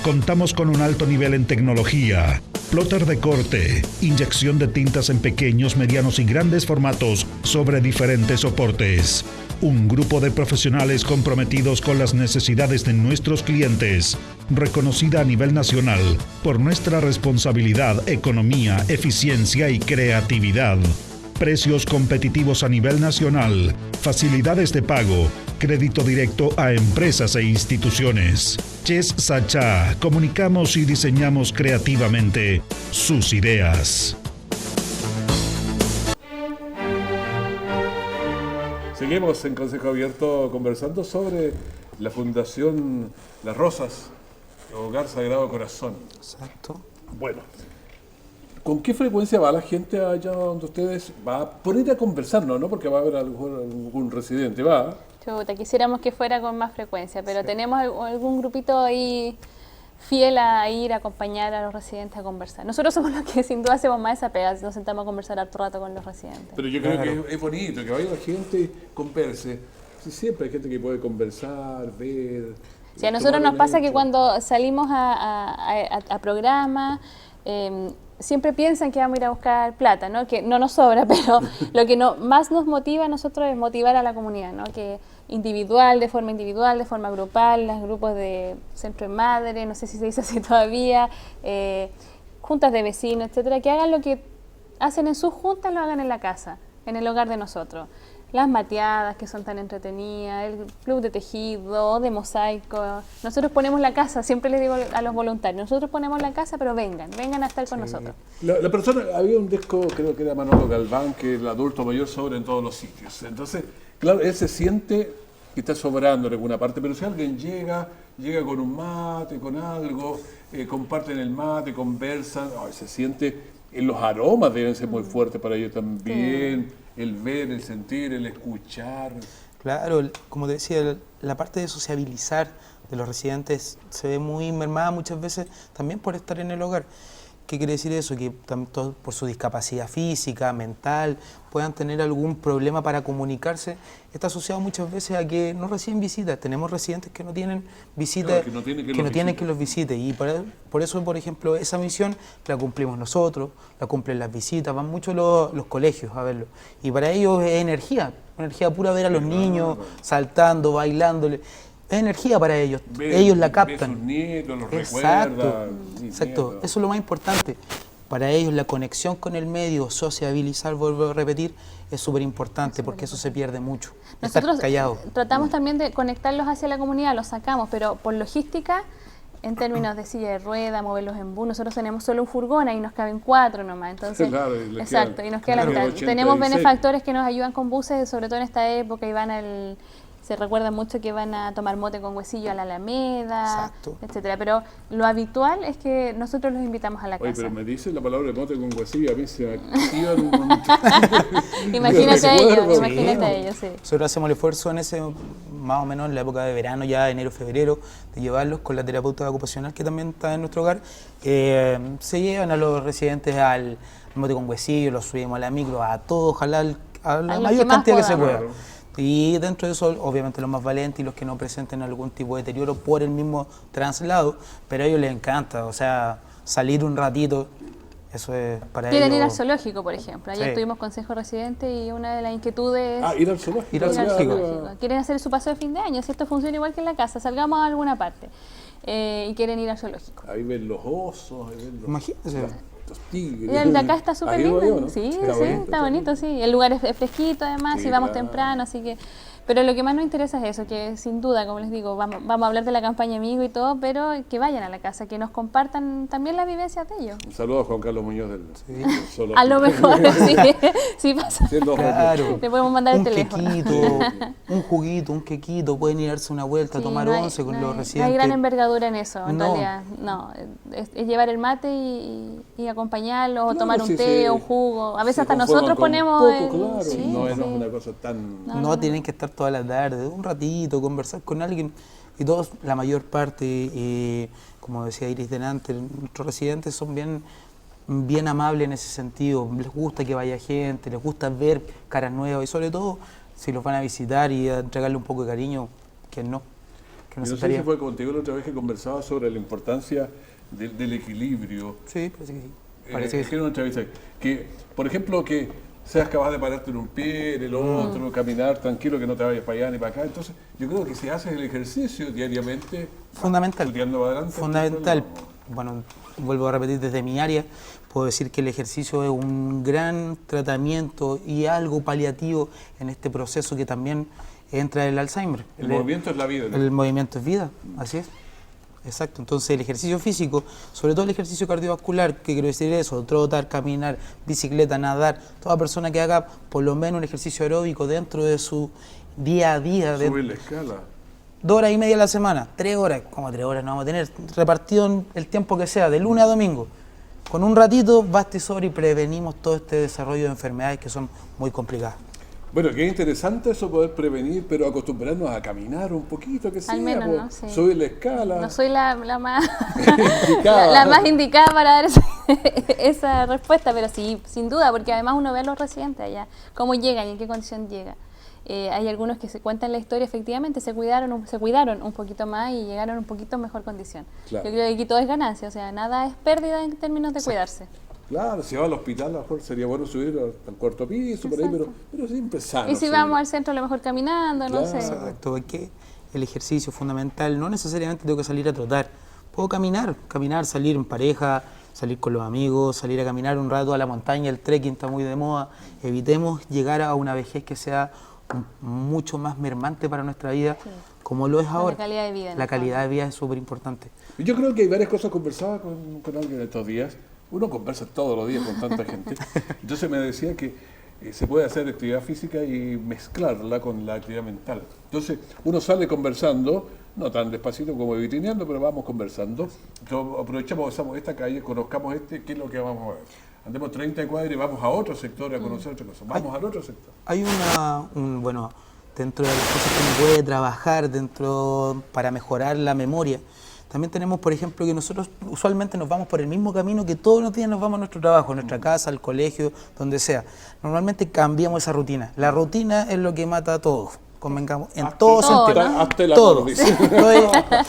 Contamos con un alto nivel en tecnología, plotter de corte, inyección de tintas en pequeños, medianos y grandes formatos sobre diferentes soportes. Un grupo de profesionales comprometidos con las necesidades de nuestros clientes, reconocida a nivel nacional por nuestra responsabilidad, economía, eficiencia y creatividad. Precios competitivos a nivel nacional, facilidades de pago, crédito directo a empresas e instituciones. Chess Sachá, comunicamos y diseñamos creativamente sus ideas. Seguimos en Consejo Abierto conversando sobre la Fundación Las Rosas, Hogar Sagrado Corazón. Exacto. Bueno, ¿con qué frecuencia va la gente allá donde ustedes va por ir a conversar? No, porque va a haber algún residente, va. Chuta, quisiéramos que fuera con más frecuencia, pero tenemos algún grupito ahí fiel a ir a acompañar a los residentes a conversar. Nosotros somos los que sin duda hacemos más esa pega, nos sentamos a conversar harto rato con los residentes. Pero yo creo que es bonito que vaya la gente y converse. Sí, siempre hay gente que puede conversar, ver. Sí, a nosotros nos pasa que cuando salimos a programas, siempre piensan que vamos a ir a buscar plata, ¿no? Que no nos sobra, pero lo que más nos motiva a nosotros es motivar a la comunidad, ¿no? Que de forma grupal, los grupos de centro de madre, no sé si se dice así todavía, juntas de vecinos, etcétera, que hagan lo que hacen en sus juntas, lo hagan en la casa, en el hogar de nosotros. Las mateadas que son tan entretenidas, el club de tejido, de mosaico. Nosotros ponemos la casa, siempre les digo a los voluntarios, nosotros ponemos la casa, pero vengan a estar con nosotros. La persona, había un disco, creo que era Manolo Galván, que el adulto mayor sobra en todos los sitios. Entonces, claro, él se siente que está sobrando en alguna parte, pero si alguien llega con un mate, con algo, comparten el mate, conversan, se siente, los aromas deben ser muy fuertes para ellos también. Sí. El ver, el sentir, el escuchar. Claro, como te decía, la parte de sociabilizar de los residentes se ve muy mermada muchas veces también por estar en el hogar. ¿Qué quiere decir eso? Que tanto por su discapacidad física, mental, puedan tener algún problema para comunicarse. Está asociado muchas veces a que no reciben visitas. Tenemos residentes que no tienen visitas, claro, que no tienen que los visite. Y por eso, por ejemplo, esa misión la cumplimos nosotros, la cumplen las visitas, van mucho los colegios a verlo. Y para ellos es energía pura ver a los niños saltando, bailándole. Es energía para ellos, ellos la captan. Sus nietos, los recuerdan. Exacto, eso es lo más importante. Para ellos la conexión con el medio, sociabilizar, vuelvo a repetir, es súper importante porque eso se pierde mucho. Nosotros tratamos también de conectarlos hacia la comunidad, los sacamos, pero por logística en términos de silla de rueda, moverlos en bus, nosotros tenemos solo un furgón y nos caben 4 nomás, entonces, Claro, y le exacto, quedan y nos queda la mitad. 86. Tenemos benefactores que nos ayudan con buses, sobre todo en esta época, y van se recuerda mucho que van a tomar mote con huesillo a la Alameda, Exacto. etcétera, pero lo habitual es que nosotros los invitamos a la Oye, casa. pero me dice la palabra mote con huesillo, a mí se me activan Imagínate a ellos, recuerdo, imagínate sí. a ellos, sí. Nosotros hacemos el esfuerzo en ese, más o menos en la época de verano, ya enero, febrero, de llevarlos con la terapeuta ocupacional que también está en nuestro hogar. Se llevan a los residentes al mote con huesillo, los subimos a la micro, a todos, ojalá a la los mayor que más cantidad que se podamos. pueda. Claro. Y dentro de eso, obviamente los más valientes y los que no presenten algún tipo de deterioro por el mismo traslado, pero a ellos les encanta, o sea, salir un ratito, eso es para ellos. Quieren ir al zoológico, por ejemplo. Ayer Sí. tuvimos consejo residente y una de las inquietudes Ah, ir al zoológico. Ir al ir al zoológico. zoológico. Quieren hacer su paseo de fin de año, si esto funciona igual que en la casa, salgamos a alguna parte y quieren ir al zoológico. Ahí ven los osos, ahí ven Imagínense. los tigres. Y el de acá está súper ¿Has ido lindo. ahí o no? Sí, Está sí, bonito, está bonito, sí. El lugar es fresquito además, Sí, y vamos claro. temprano, así que... Pero lo que más nos interesa es eso, que sin duda, como les digo, vamos a hablar de la campaña Amigo y todo, pero que vayan a la casa, que nos compartan también las vivencias de ellos. Un saludo a Juan Carlos Muñoz del zoológico. A lo mejor, sí, sí pasa. Siendo Claro. Le podemos mandar el Un teléfono. quequito, un juguito, un quequito, pueden ir a darse una vuelta, a Sí, tomar no hay- once con no los hay- residentes. No hay gran envergadura en eso, en No. realidad. No, es llevar el mate y acompañarlos, o Claro, tomar un sí, té sí. o un jugo. A veces Se hasta conforman nosotros con ponemos... poco, el- claro, sí, no es sí. una cosa tan... No, tienen que estar toda la tarde, un ratito, conversar con alguien. Y todos, la mayor parte, como decía Iris delante, nuestros residentes son bien amables en ese sentido. Les gusta que vaya gente, les gusta ver caras nuevas y sobre todo si los van a visitar y a entregarle un poco de cariño, que no. Que no Yo se no sé estaría. si fue contigo la otra vez que conversaba sobre la importancia del equilibrio. Sí, parece que sí. Parece que sí. Era una entrevista que, por ejemplo, que seas capaz de pararte en un pie, en el otro, caminar tranquilo, que no te vayas para allá ni para acá. Entonces, yo creo que si haces el ejercicio diariamente, Fundamental. estudiando para adelante, Fundamental. entonces, Bueno, vuelvo a repetir desde mi área, puedo decir que el ejercicio es un gran tratamiento y algo paliativo en este proceso que también entra el Alzheimer. el movimiento es la vida, ¿no? El movimiento es vida, así es. Exacto, entonces el ejercicio físico, sobre todo el ejercicio cardiovascular, que quiero decir eso, trotar, caminar, bicicleta, nadar, toda persona que haga por lo menos un ejercicio aeróbico dentro de su día a día, Subir la escala. 2 horas y media a la semana, 3 horas, como 3 horas no vamos a tener, repartido en el tiempo que sea, de lunes a domingo. Con un ratito basta y sobra y prevenimos todo este desarrollo de enfermedades que son muy complicadas. Bueno, qué interesante eso, poder prevenir, pero acostumbrarnos a caminar un poquito, que sea, menos, po, ¿no? Sí. subir la escala. No soy la más Indicada. la más indicada para dar esa respuesta, pero sí, sin duda, porque además uno ve a los residentes allá, cómo llegan y en qué condición llegan. Hay algunos que se cuentan la historia, efectivamente, se cuidaron un poquito más y llegaron un poquito en mejor condición. Claro. Yo creo que aquí todo es ganancia, o sea, nada es pérdida en términos de cuidarse. Claro, si va al hospital, a lo mejor sería bueno subir al cuarto piso, por ahí, pero siempre sano. Y si sí. vamos al centro, a lo mejor caminando, no Claro. sé. Exacto, es que el ejercicio es fundamental, no necesariamente tengo que salir a trotar, puedo caminar, salir en pareja, salir con los amigos, salir a caminar un rato a la montaña, el trekking está muy de moda, evitemos llegar a una vejez que sea mucho más mermante para nuestra vida, como lo es ahora. La calidad de vida. en La el calidad de fondo. vida es súper importante. Yo creo que hay varias cosas. Conversaba con alguien estos días. Uno conversa todos los días con tanta gente. Entonces me decía que se puede hacer actividad física y mezclarla con la actividad mental. Entonces uno sale conversando, no tan despacito como vitrineando, pero vamos conversando. Entonces, aprovechamos, pasamos esta calle, conozcamos qué es lo que vamos a ver. Andemos 30 cuadras y vamos a otro sector a conocer otra cosa. Vamos al otro sector. Hay bueno, dentro de las cosas que uno puede trabajar para mejorar la memoria, también tenemos, por ejemplo, que nosotros usualmente nos vamos por el mismo camino que todos los días nos vamos a nuestro trabajo, a nuestra casa, al colegio, donde sea. Normalmente cambiamos esa rutina. La rutina es lo que mata a todos, convengamos, en todo sentido. ¿no? Hasta el amor, Todo. dice. Estoy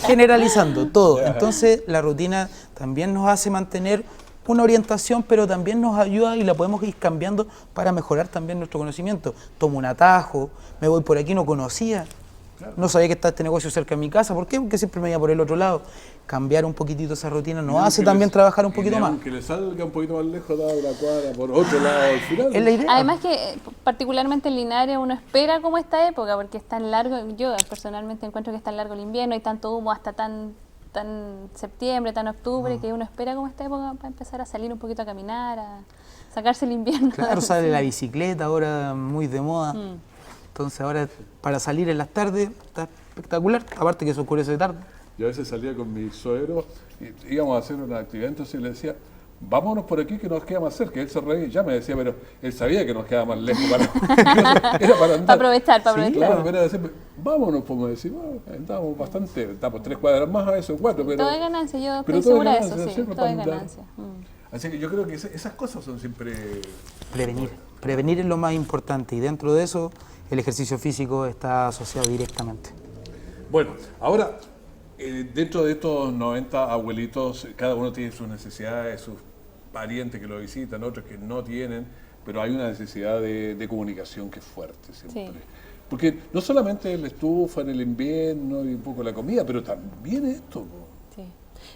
generalizando, todo. Entonces, la rutina también nos hace mantener una orientación, pero también nos ayuda y la podemos ir cambiando para mejorar también nuestro conocimiento. Tomo un atajo, me voy por aquí, no conocía. No sabía que está este negocio cerca de mi casa. ¿Por qué? Porque siempre me iba por el otro lado. Cambiar un poquitito esa rutina nos hace también trabajar un poquito más. Aunque le salga un poquito más lejos, da una cuadra por otro lado al final. Es la idea. Además que particularmente en Linares uno espera como esta época, porque es tan largo, yo personalmente encuentro que es tan largo el invierno, hay tanto humo hasta tan tan septiembre, tan octubre, que uno espera como esta época para empezar a salir un poquito a caminar, a sacarse el invierno. Claro, sale la bicicleta ahora muy de moda. Entonces ahora para salir en las tardes está espectacular, aparte que se oscurece tarde. Yo a veces salía con mi suegro y íbamos a hacer una actividad, entonces le decía, vámonos por aquí que nos queda más cerca. Él se reía y ya me decía, pero él sabía que nos quedaba más lejos. Era para andar. Para aprovechar, para aprovechar. Claro, pero era siempre, vámonos, podemos decir, bueno, andábamos bastante, estamos 3 cuadras más, a veces 4, pero... Todo es ganancia, yo pero estoy segura de ganancia, eso, sí, siempre todo es para andar. ganancia. Así que yo creo que esas cosas son siempre... Prevenir es lo más importante y dentro de eso el ejercicio físico está asociado directamente. Bueno, ahora, dentro de estos 90 abuelitos, cada uno tiene sus necesidades, sus parientes que lo visitan, otros que no tienen, pero hay una necesidad de comunicación que es fuerte siempre. Sí. Porque no solamente la estufa en el invierno y un poco la comida, pero también esto. Po.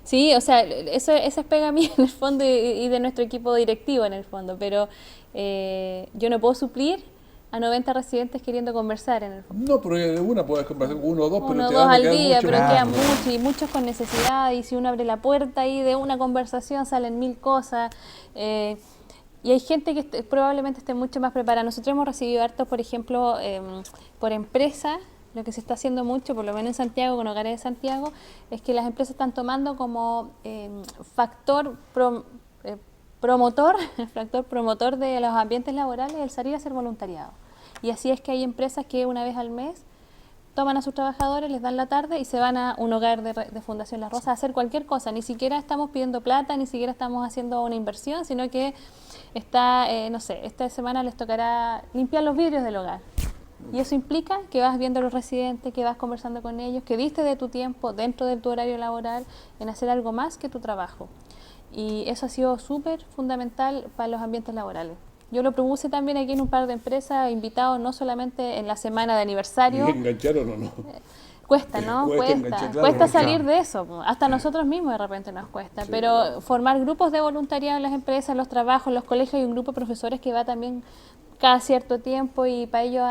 Sí, o sea, eso es pega mía en el fondo y de nuestro equipo directivo en el fondo, pero yo no puedo suplir a 90 residentes queriendo conversar en el fondo. No, pero una puedes conversar con 1 o 2, pero Uno o te dos van a al quedar día, mucho. pero Claro. quedan muchos y muchos con necesidad, y si uno abre la puerta ahí de una conversación salen 1000 cosas. Y hay gente que probablemente esté mucho más preparada. Nosotros hemos recibido hartos, por ejemplo, por empresa. Lo que se está haciendo mucho, por lo menos en Santiago, con Hogares de Santiago, es que las empresas están tomando como factor promotor de los ambientes laborales el salir a hacer voluntariado. Y así es que hay empresas que una vez al mes toman a sus trabajadores, les dan la tarde y se van a un hogar de Fundación La Rosa a hacer cualquier cosa. Ni siquiera estamos pidiendo plata, ni siquiera estamos haciendo una inversión, sino que no sé, esta semana les tocará limpiar los vidrios del hogar. Y eso implica que vas viendo a los residentes, que vas conversando con ellos, que diste de tu tiempo dentro de tu horario laboral en hacer algo más que tu trabajo. Y eso ha sido súper fundamental para los ambientes laborales. Yo lo propuse también aquí en un par de empresas, invitados no solamente en la semana de aniversario. ¿Y engancharon o no? Cuesta, ¿no? Cuesta enganchar, claro, Cuesta claro. salir de eso. Hasta nosotros mismos de repente nos cuesta. Pero formar grupos de voluntariado en las empresas, en los trabajos, en los colegios, hay un grupo de profesores que va también cada cierto tiempo y para ellos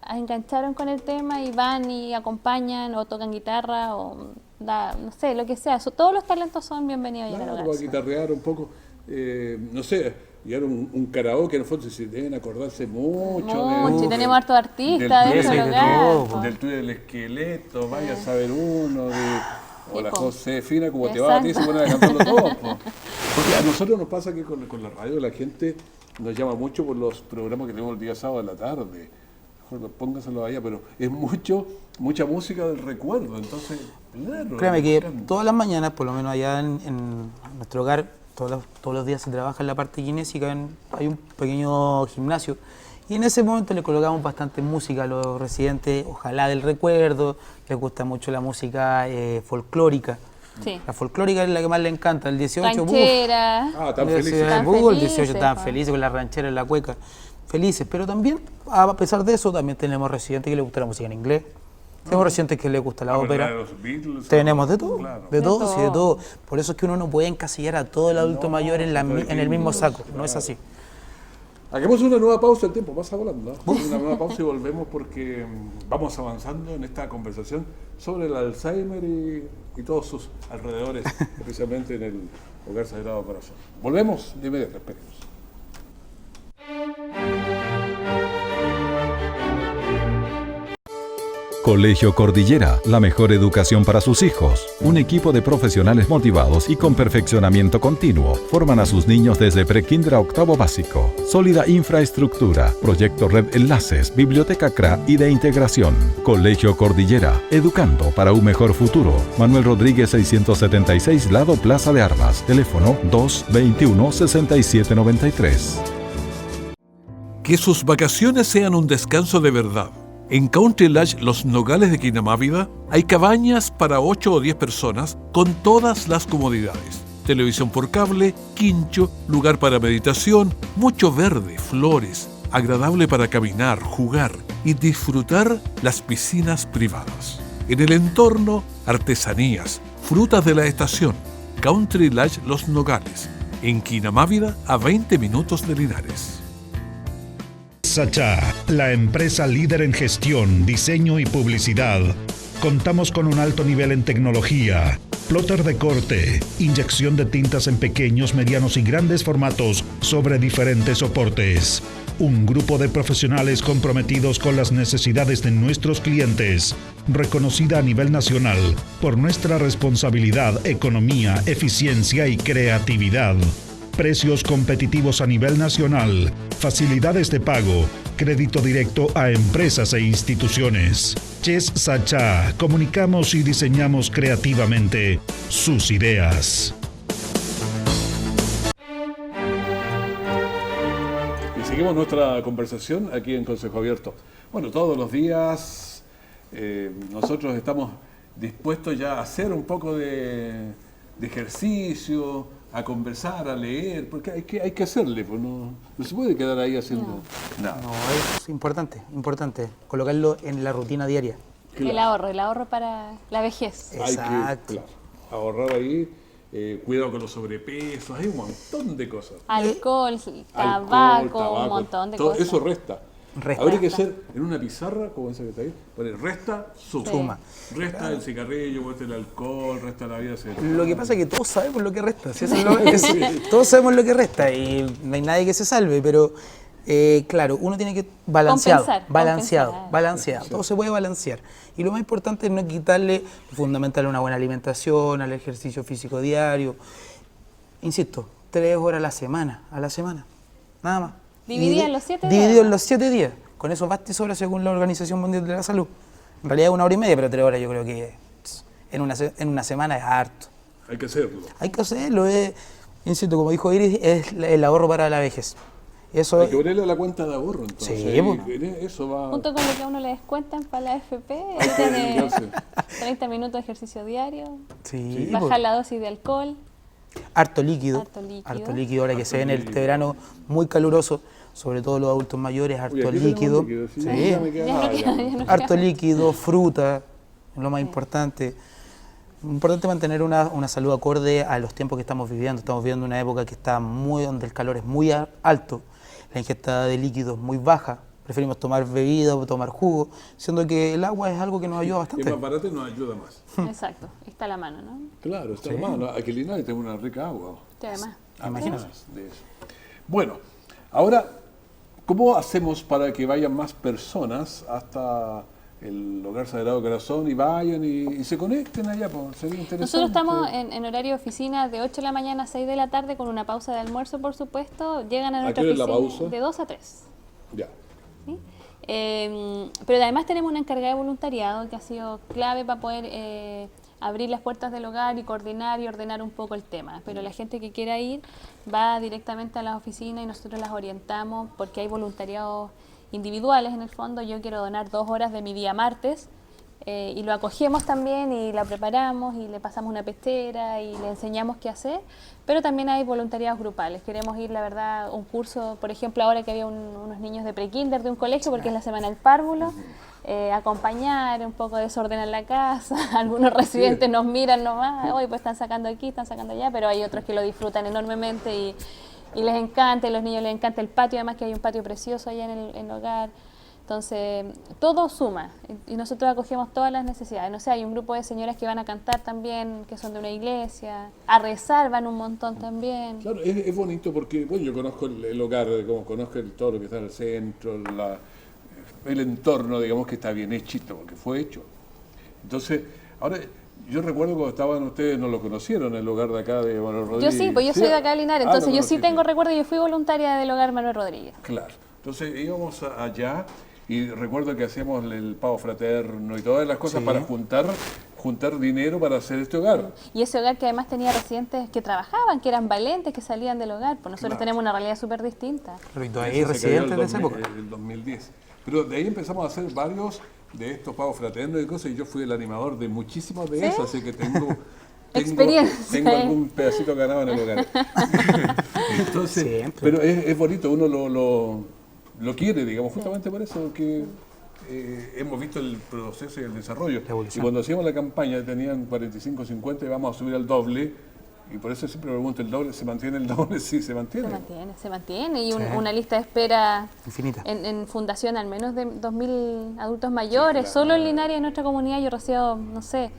engancharon con el tema y van y acompañan o tocan guitarra o no sé, lo que sea. Todos los talentos son bienvenidos allá en el Claro, hogar. para guitarrear un poco, no sé, y era un karaoke, en el fondo se deben acordarse mucho. Y tenemos hartos artistas dentro del hogar. Del tuyo del esqueleto, vaya a saber uno, o la po. Josefina, como te va a ti, se ponen a cantarlo todos. Po. Porque a nosotros nos pasa que con la radio la gente nos llama mucho por los programas que tenemos el día sábado en la tarde. Mejor póngaselo allá, pero es mucha música del recuerdo, entonces, claro. Créame que todas las mañanas, por lo menos allá en nuestro hogar, todos los días se trabaja en la parte kinésica, hay un pequeño gimnasio y en ese momento le colocamos bastante música a los residentes, ojalá del recuerdo, les gusta mucho la música folclórica. Sí. La folclórica es la que más le encanta, el 18, Ranchera. Tan felices. Tan el 18 felices, estaban pa. felices con la ranchera en la cueca, felices, pero también, a pesar de eso, también tenemos residentes que les gusta la música en inglés, tenemos residentes que les gusta la ópera. De los Beatles, Tenemos de todo, claro. de todo, sí, de todo. todo. Por eso es que uno no puede encasillar a todo el adulto mayor en el mismo saco, no es así. Hagamos una nueva pausa, el tiempo pasa volando. Una nueva pausa y volvemos porque vamos avanzando en esta conversación sobre el Alzheimer y todos sus alrededores, especialmente en el Hogar Sagrado Corazón. Volvemos de inmediato, esperemos. Colegio Cordillera, la mejor educación para sus hijos. Un equipo de profesionales motivados y con perfeccionamiento continuo forman a sus niños desde prekinder a octavo básico. Sólida infraestructura, proyecto Red Enlaces, biblioteca CRA y de integración. Colegio Cordillera, educando para un mejor futuro. Manuel Rodríguez 676, lado Plaza de Armas. Teléfono 221-6793. Que sus vacaciones sean un descanso de verdad. En Country Lodge Los Nogales de Quinamávida hay cabañas para 8 o 10 personas con todas las comodidades. Televisión por cable, quincho, lugar para meditación, mucho verde, flores, agradable para caminar, jugar y disfrutar las piscinas privadas. En el entorno, artesanías, frutas de la estación. Country Lodge Los Nogales, en Quinamávida, a 20 minutos de Linares. Sachá, la empresa líder en gestión, diseño y publicidad. Contamos con un alto nivel en tecnología, plotter de corte, inyección de tintas en pequeños, medianos y grandes formatos sobre diferentes soportes. Un grupo de profesionales comprometidos con las necesidades de nuestros clientes, reconocida a nivel nacional por nuestra responsabilidad, economía, eficiencia y creatividad. Precios competitivos a nivel nacional, facilidades de pago, crédito directo a empresas e instituciones. Chess Sacha, comunicamos y diseñamos creativamente sus ideas. Y seguimos nuestra conversación aquí en Consejo Abierto. Bueno, todos los días nosotros estamos dispuestos ya a hacer un poco de ejercicio, a conversar, a leer, porque hay que hacerle, pues no se puede quedar ahí haciendo nada. No, es importante colocarlo en la rutina diaria. Claro. El ahorro para la vejez. Exacto. Hay que ahorrar ahí, cuidado con los sobrepesos, hay un montón de cosas. Alcohol, tabaco, un montón de todo cosas. eso resta. Resta. Habría que hacer en una pizarra, como esa que está ahí, poner resta, suma. Sí. Resta el cigarrillo, resta el alcohol, resta la vida sexual. Lo que pasa es que todos sabemos lo que resta. ¿Sí? Todos sabemos lo que resta y no hay nadie que se salve, pero claro, uno tiene que balanceado. Todo se puede balancear. Y lo más importante es no quitarle lo fundamental a una buena alimentación, al ejercicio físico diario. Insisto, 3 horas a la semana, nada más. Dividido en los 7 días. Dividido en los 7 días. Con eso basta y sobra según la Organización Mundial de la Salud. En realidad es 1 hora y media, pero 3 horas yo creo que en una semana es harto. Hay que hacerlo. Hay que hacerlo, insisto, como dijo Iris, es el ahorro para la vejez. Eso Hay que ponerle a la cuenta de ahorro, entonces. Sí, ahí, bueno. eso va. Junto con lo que a uno le descuentan para la AFP, Hay que tiene dedicarse. 30 minutos de ejercicio diario, sí, bajar la dosis de alcohol. harto líquido. Harto líquido. Ahora que se viene este verano muy caluroso, sobre todo los adultos mayores, harto Oye, aquí líquido. tenemos líquido, sí, Sí. ya me queda Ya no nada, queda- ya. ya no Harto líquido, fruta, es lo más importante. Importante mantener una salud acorde a los tiempos que estamos viviendo. Estamos viviendo una época que está donde el calor es muy alto, la ingesta de líquidos muy baja. Preferimos tomar bebida o tomar jugo, siendo que el agua es algo que nos ayuda Es bastante. más barato y nos ayuda más. Exacto, está a la mano, ¿no? Claro, está hermano. Aquí en Linares tengo una rica agua. Sí, además. Imagínate. De eso. Bueno, ahora, ¿cómo hacemos para que vayan más personas hasta el Hogar Sagrado Corazón y vayan y se conecten allá? Pues, sería interesante. Nosotros estamos en horario de oficina de 8 de la mañana a 6 de la tarde con una pausa de almuerzo, por supuesto. Llegan a ¿A nuestra qué hora es la oficina pausa? de 2 a 3. Ya. ¿Sí? Pero además tenemos una encargada de voluntariado que ha sido clave para poder abrir las puertas del hogar y coordinar y ordenar un poco el tema. Pero la gente que quiera ir va directamente a las oficinas y nosotros las orientamos porque hay voluntariados individuales en el fondo. Yo quiero donar 2 horas de mi día martes y lo acogemos también y la preparamos y le pasamos una pestera y le enseñamos qué hacer. Pero también hay voluntariados grupales. Queremos ir, la verdad, un curso, por ejemplo, ahora que había unos niños de prekinder de un colegio, porque es la semana del párvulo, acompañar, un poco desordenar la casa. Algunos residentes nos miran nomás, hoy pues están sacando aquí, están sacando allá, pero hay otros que lo disfrutan enormemente y les encanta, y a los niños les encanta el patio, además que hay un patio precioso allá en el hogar. Entonces, todo suma y nosotros acogemos todas las necesidades. No sé, hay un grupo de señoras que van a cantar también, que son de una iglesia, a rezar van un montón también. Claro, es bonito porque, bueno, yo conozco el hogar, como conozco todo lo que está en el centro, el entorno, digamos, que está bien hechito, porque fue hecho. Entonces, ahora, yo recuerdo cuando estaban ustedes, no lo conocieron, el hogar de acá de Manuel Rodríguez. Yo sí, pues yo soy de acá de Linares, entonces lo yo sí conociste. tengo recuerdo, yo fui voluntaria del hogar Manuel Rodríguez. Claro. Entonces íbamos allá y recuerdo que hacíamos el pavo fraterno y todas las cosas para juntar dinero para hacer este hogar. Y ese hogar que además tenía residentes que trabajaban, que eran valentes, que salían del hogar, pues nosotros Claro. tenemos una realidad súper distinta. Pero hay Eso se cayó residentes de esa época. el 2010. Pero de ahí empezamos a hacer varios de estos pavos fraternos y cosas, y yo fui el animador de muchísimos de esos, así que tengo Experiencia. tengo algún pedacito ganado en el hogar. Entonces, Siempre. pero es bonito, uno lo quiere, digamos, justamente por eso que hemos visto el proceso y el desarrollo. La evolución. Y cuando hacíamos la campaña tenían 45, 50 y vamos a subir al doble. Y por eso siempre me pregunto, ¿el doble se mantiene? ¿El doble sí se mantiene? Se mantiene. Y Sí. una lista de espera Infinita. en fundación al menos de 2.000 adultos mayores. claro. Solo en Linares, en nuestra comunidad, yo recibo, no sé,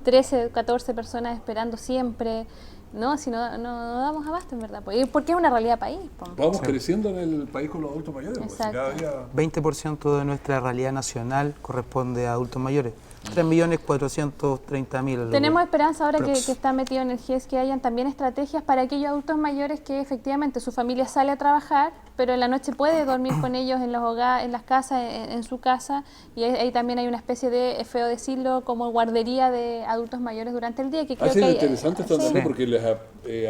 13, 14 personas esperando siempre. No, si no damos abasto, en verdad. Porque es una realidad país. Vamos creciendo en el país con los adultos mayores. Pues, cada día... 20% de nuestra realidad nacional corresponde a adultos mayores. 3.430.000. Tenemos esperanza ahora que está metido en el GES que hayan también estrategias para aquellos adultos mayores que efectivamente su familia sale a trabajar, pero en la noche puede dormir con ellos en los hogares, en las casas, en su casa, y ahí también hay una especie de, es feo decirlo, como guardería de adultos mayores durante el día. Que creo que interesante esto también porque les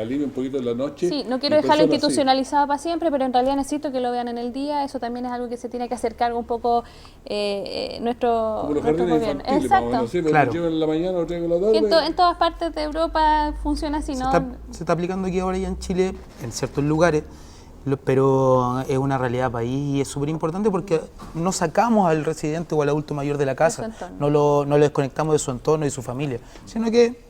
alivia un poquito en la noche. Sí, no quiero dejarlo institucionalizado para siempre, pero en realidad necesito que lo vean en el día. Eso también es algo que se tiene que hacer cargo un poco nuestro gobierno. Exacto. No sé, claro. Lo en la mañana, lo traigo en la tarde. En todas partes de Europa funciona así, ¿no? Se está aplicando aquí ahora ya en Chile, en ciertos lugares, pero es una realidad país y es súper importante porque no sacamos al residente o al adulto mayor de la casa, no lo desconectamos de su entorno y de su familia, sino que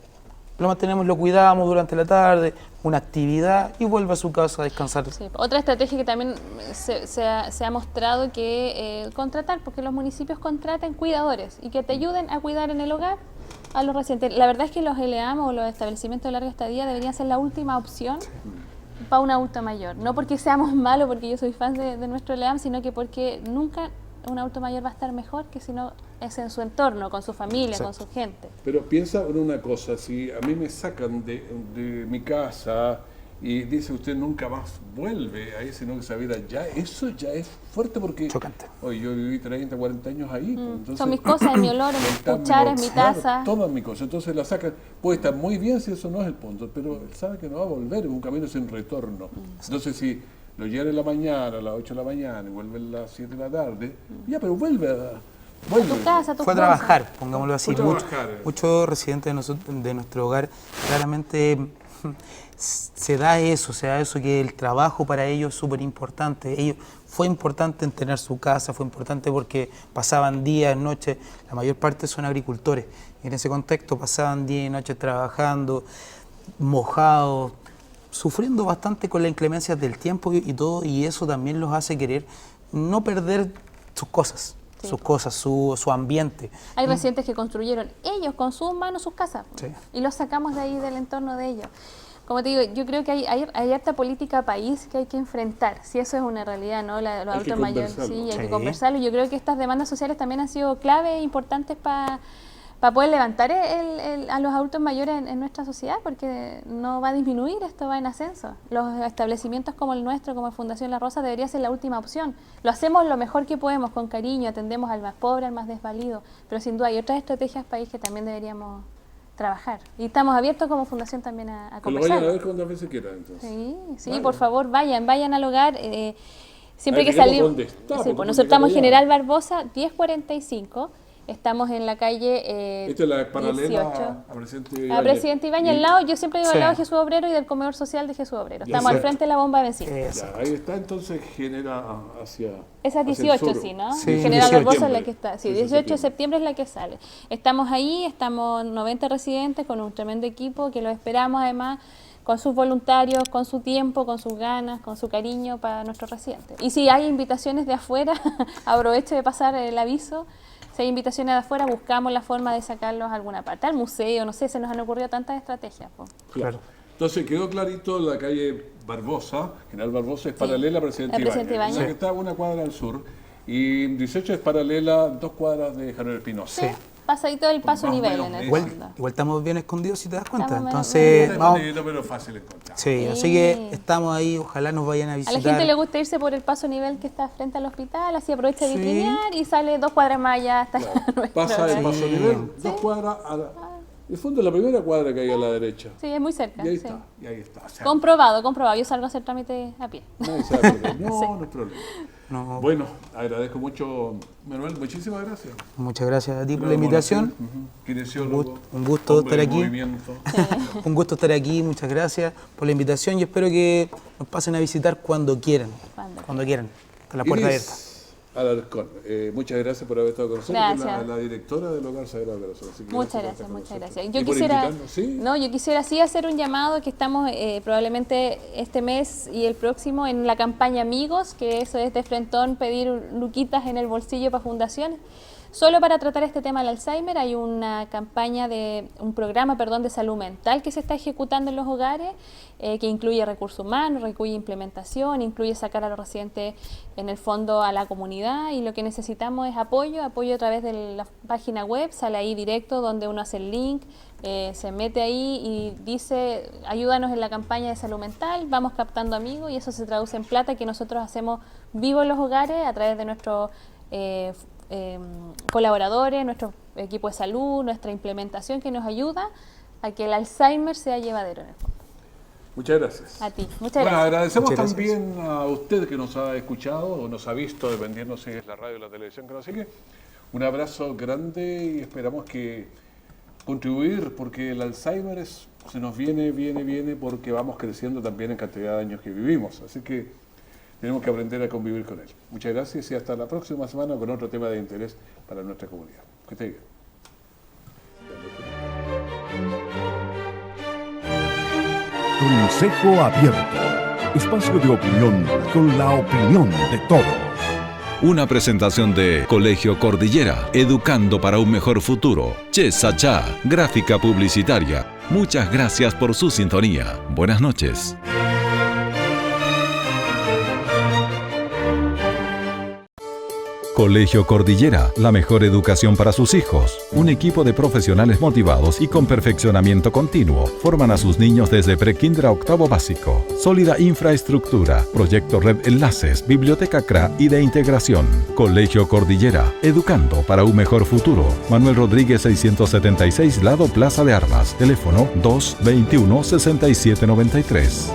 lo mantenemos, lo cuidamos durante la tarde, una actividad y vuelve a su casa a descansar. Sí, otra estrategia que también se ha mostrado que contratar, porque los municipios contratan cuidadores y que te ayuden a cuidar en el hogar a los residentes. La verdad es que los LEAM o los establecimientos de larga estadía deberían ser la última opción para un adulto mayor. No porque seamos malos, porque yo soy fan de nuestro LEAM, sino que porque nunca un adulto mayor va a estar mejor que si no es en su entorno, con su familia, con su gente. Pero piensa en una cosa, si a mí me sacan de mi casa y dice usted nunca más vuelve ahí, sino que esa vida ya, eso ya es fuerte porque... Chocante. Oye, yo viví 30, 40 años ahí. Pues, entonces, son mis cosas, mi olor, mis cucharas, mi taza. Todas mis cosas, entonces la sacan, puede estar muy bien si eso no es el punto, pero él sabe que no va a volver, es un camino sin retorno. Entonces si lo llevan en la mañana, a las 8 de la mañana y vuelve a las 7 de la tarde, ya, pero vuelve a tu casa, fue a trabajar, pongámoslo así. Muchos residentes de nuestro hogar claramente se da eso que el trabajo para ellos es súper importante. Fue importante en tener su casa, fue importante porque pasaban días, noches, la mayor parte son agricultores. Y en ese contexto pasaban días y noches trabajando, mojados, sufriendo bastante con las inclemencias del tiempo y todo, y eso también los hace querer no perder sus cosas. Sí. Sus cosas, su ambiente. Hay residentes que construyeron ellos con sus manos sus casas y los sacamos de ahí del entorno de ellos. Como te digo, yo creo que hay harta política país que hay que enfrentar, si eso es una realidad, ¿no? Los adultos mayores, sí, hay que conversarlo. Yo creo que estas demandas sociales también han sido clave e importantes para poder levantar a los adultos mayores en nuestra sociedad, porque no va a disminuir, esto va en ascenso. Los establecimientos como el nuestro, como Fundación La Rosa, debería ser la última opción. Lo hacemos lo mejor que podemos, con cariño, atendemos al más pobre, al más desvalido, pero sin duda hay otras estrategias país que también deberíamos trabajar. Y estamos abiertos como fundación también a conversar. Que lo vayan a ver cuantas veces quieran, entonces. Sí, vayan. Por favor, vayan al hogar. Siempre que salimos... Sí, pues nosotros estamos en General Barbosa, 1045. Estamos en la calle Esta es la paralela 18. A Presidente Ibáñez. Al lado, yo siempre digo al lado de Jesús Obrero y del comedor social de Jesús Obrero. Estamos al frente de la bomba de benzina. Ahí está, entonces genera hacia... Esa 18, sí, ¿no? Sí, General Barbosa es la que está. Sí, 18 de septiembre es la que sale. Estamos ahí, estamos 90 residentes con un tremendo equipo que los esperamos además con sus voluntarios, con su tiempo, con sus ganas, con su cariño para nuestros residentes. Y si hay invitaciones de afuera, aprovecho de pasar el aviso. Si hay invitaciones de afuera, buscamos la forma de sacarlos a alguna parte, al museo, no sé, se nos han ocurrido tantas estrategias. Claro. Entonces quedó clarito la calle Barbosa, General Barbosa es paralela a Presidente Ibáñez. O sea que está una cuadra al sur y 18 es paralela a 2 cuadras de Javier Espinosa. Sí. Pasadito del paso nivel en el fondo. Igual estamos bien escondidos si te das cuenta. Entonces, vamos, pero fácil encontrar. Sí, así que estamos ahí, ojalá nos vayan a visitar. A la gente le gusta irse por el paso nivel que está frente al hospital, así aprovecha de vitrinear y sale 2 cuadras más allá hasta pasa el paso nivel, 2 cuadras el fondo es la primera cuadra que hay a la derecha. Sí, es muy cerca. Y ahí está, y ahí está. O sea, comprobado. Yo salgo a hacer trámite a pie. Nadie sabe por qué. No es problema. No. Bueno, agradezco mucho, Manuel, muchísimas gracias. Muchas gracias a ti por la invitación. Un gusto estar aquí. Un gusto estar aquí, muchas gracias por la invitación y espero que nos pasen a visitar cuando quieran. Cuando quieran. Está la puerta abierta. Alarcón, muchas gracias por haber estado con nosotros, la directora del Hogar Sagrado Corazón. Muchas gracias. Yo quisiera sí hacer un llamado que estamos probablemente este mes y el próximo en la campaña Amigos, que eso es de frentón pedir luquitas en el bolsillo para fundaciones. Solo para tratar este tema del Alzheimer hay una campaña un programa de salud mental que se está ejecutando en los hogares, que incluye recursos humanos, incluye implementación, incluye sacar a los residentes en el fondo a la comunidad, y lo que necesitamos es apoyo a través de la página web. Sale ahí directo donde uno hace el link, se mete ahí y dice ayúdanos en la campaña de salud mental, vamos captando amigos y eso se traduce en plata que nosotros hacemos vivo en los hogares a través de nuestros colaboradores, nuestro equipo de salud, nuestra implementación que nos ayuda a que el Alzheimer sea llevadero en el fondo. Muchas gracias. A ti, muchas Bueno, gracias. agradecemos Muchas también a usted que nos ha escuchado o nos ha visto, dependiendo si es la radio o la televisión que nos sigue. Un abrazo grande y esperamos que contribuir, porque el Alzheimer se nos viene, porque vamos creciendo también en cantidad de años que vivimos. Así que tenemos que aprender a convivir con él. Muchas gracias y hasta la próxima semana con otro tema de interés para nuestra comunidad. Que esté bien. Consejo Abierto, espacio de opinión con la opinión de todos. Una presentación de Colegio Cordillera, educando para un mejor futuro. Che Sacha, gráfica publicitaria. Muchas gracias por su sintonía. Buenas noches. Colegio Cordillera, la mejor educación para sus hijos. Un equipo de profesionales motivados y con perfeccionamiento continuo forman a sus niños desde prekinder a octavo básico. Sólida infraestructura, proyecto Red Enlaces, biblioteca CRA y de integración. Colegio Cordillera, educando para un mejor futuro. Manuel Rodríguez 676, lado Plaza de Armas. Teléfono 221-6793.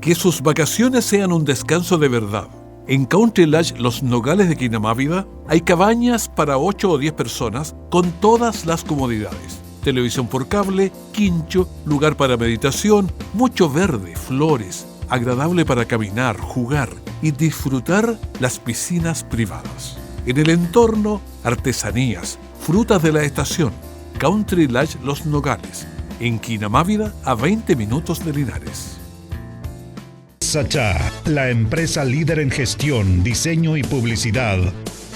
Que sus vacaciones sean un descanso de verdad. En Country Lodge Los Nogales de Quinamávida hay cabañas para 8 o 10 personas con todas las comodidades. Televisión por cable, quincho, lugar para meditación, mucho verde, flores, agradable para caminar, jugar y disfrutar las piscinas privadas. En el entorno, artesanías, frutas de la estación. Country Lodge Los Nogales, en Quinamávida, a 20 minutos de Linares. Sacha, la empresa líder en gestión, diseño y publicidad.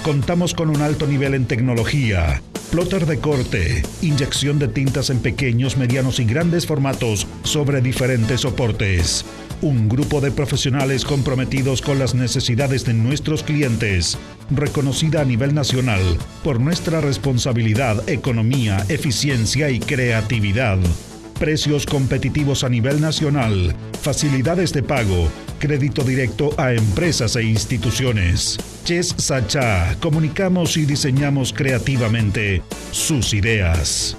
Contamos con un alto nivel en tecnología, plotter de corte, inyección de tintas en pequeños, medianos y grandes formatos sobre diferentes soportes. Un grupo de profesionales comprometidos con las necesidades de nuestros clientes, reconocida a nivel nacional por nuestra responsabilidad, economía, eficiencia y creatividad. Precios competitivos a nivel nacional, facilidades de pago, crédito directo a empresas e instituciones. Ches Sacha, comunicamos y diseñamos creativamente sus ideas.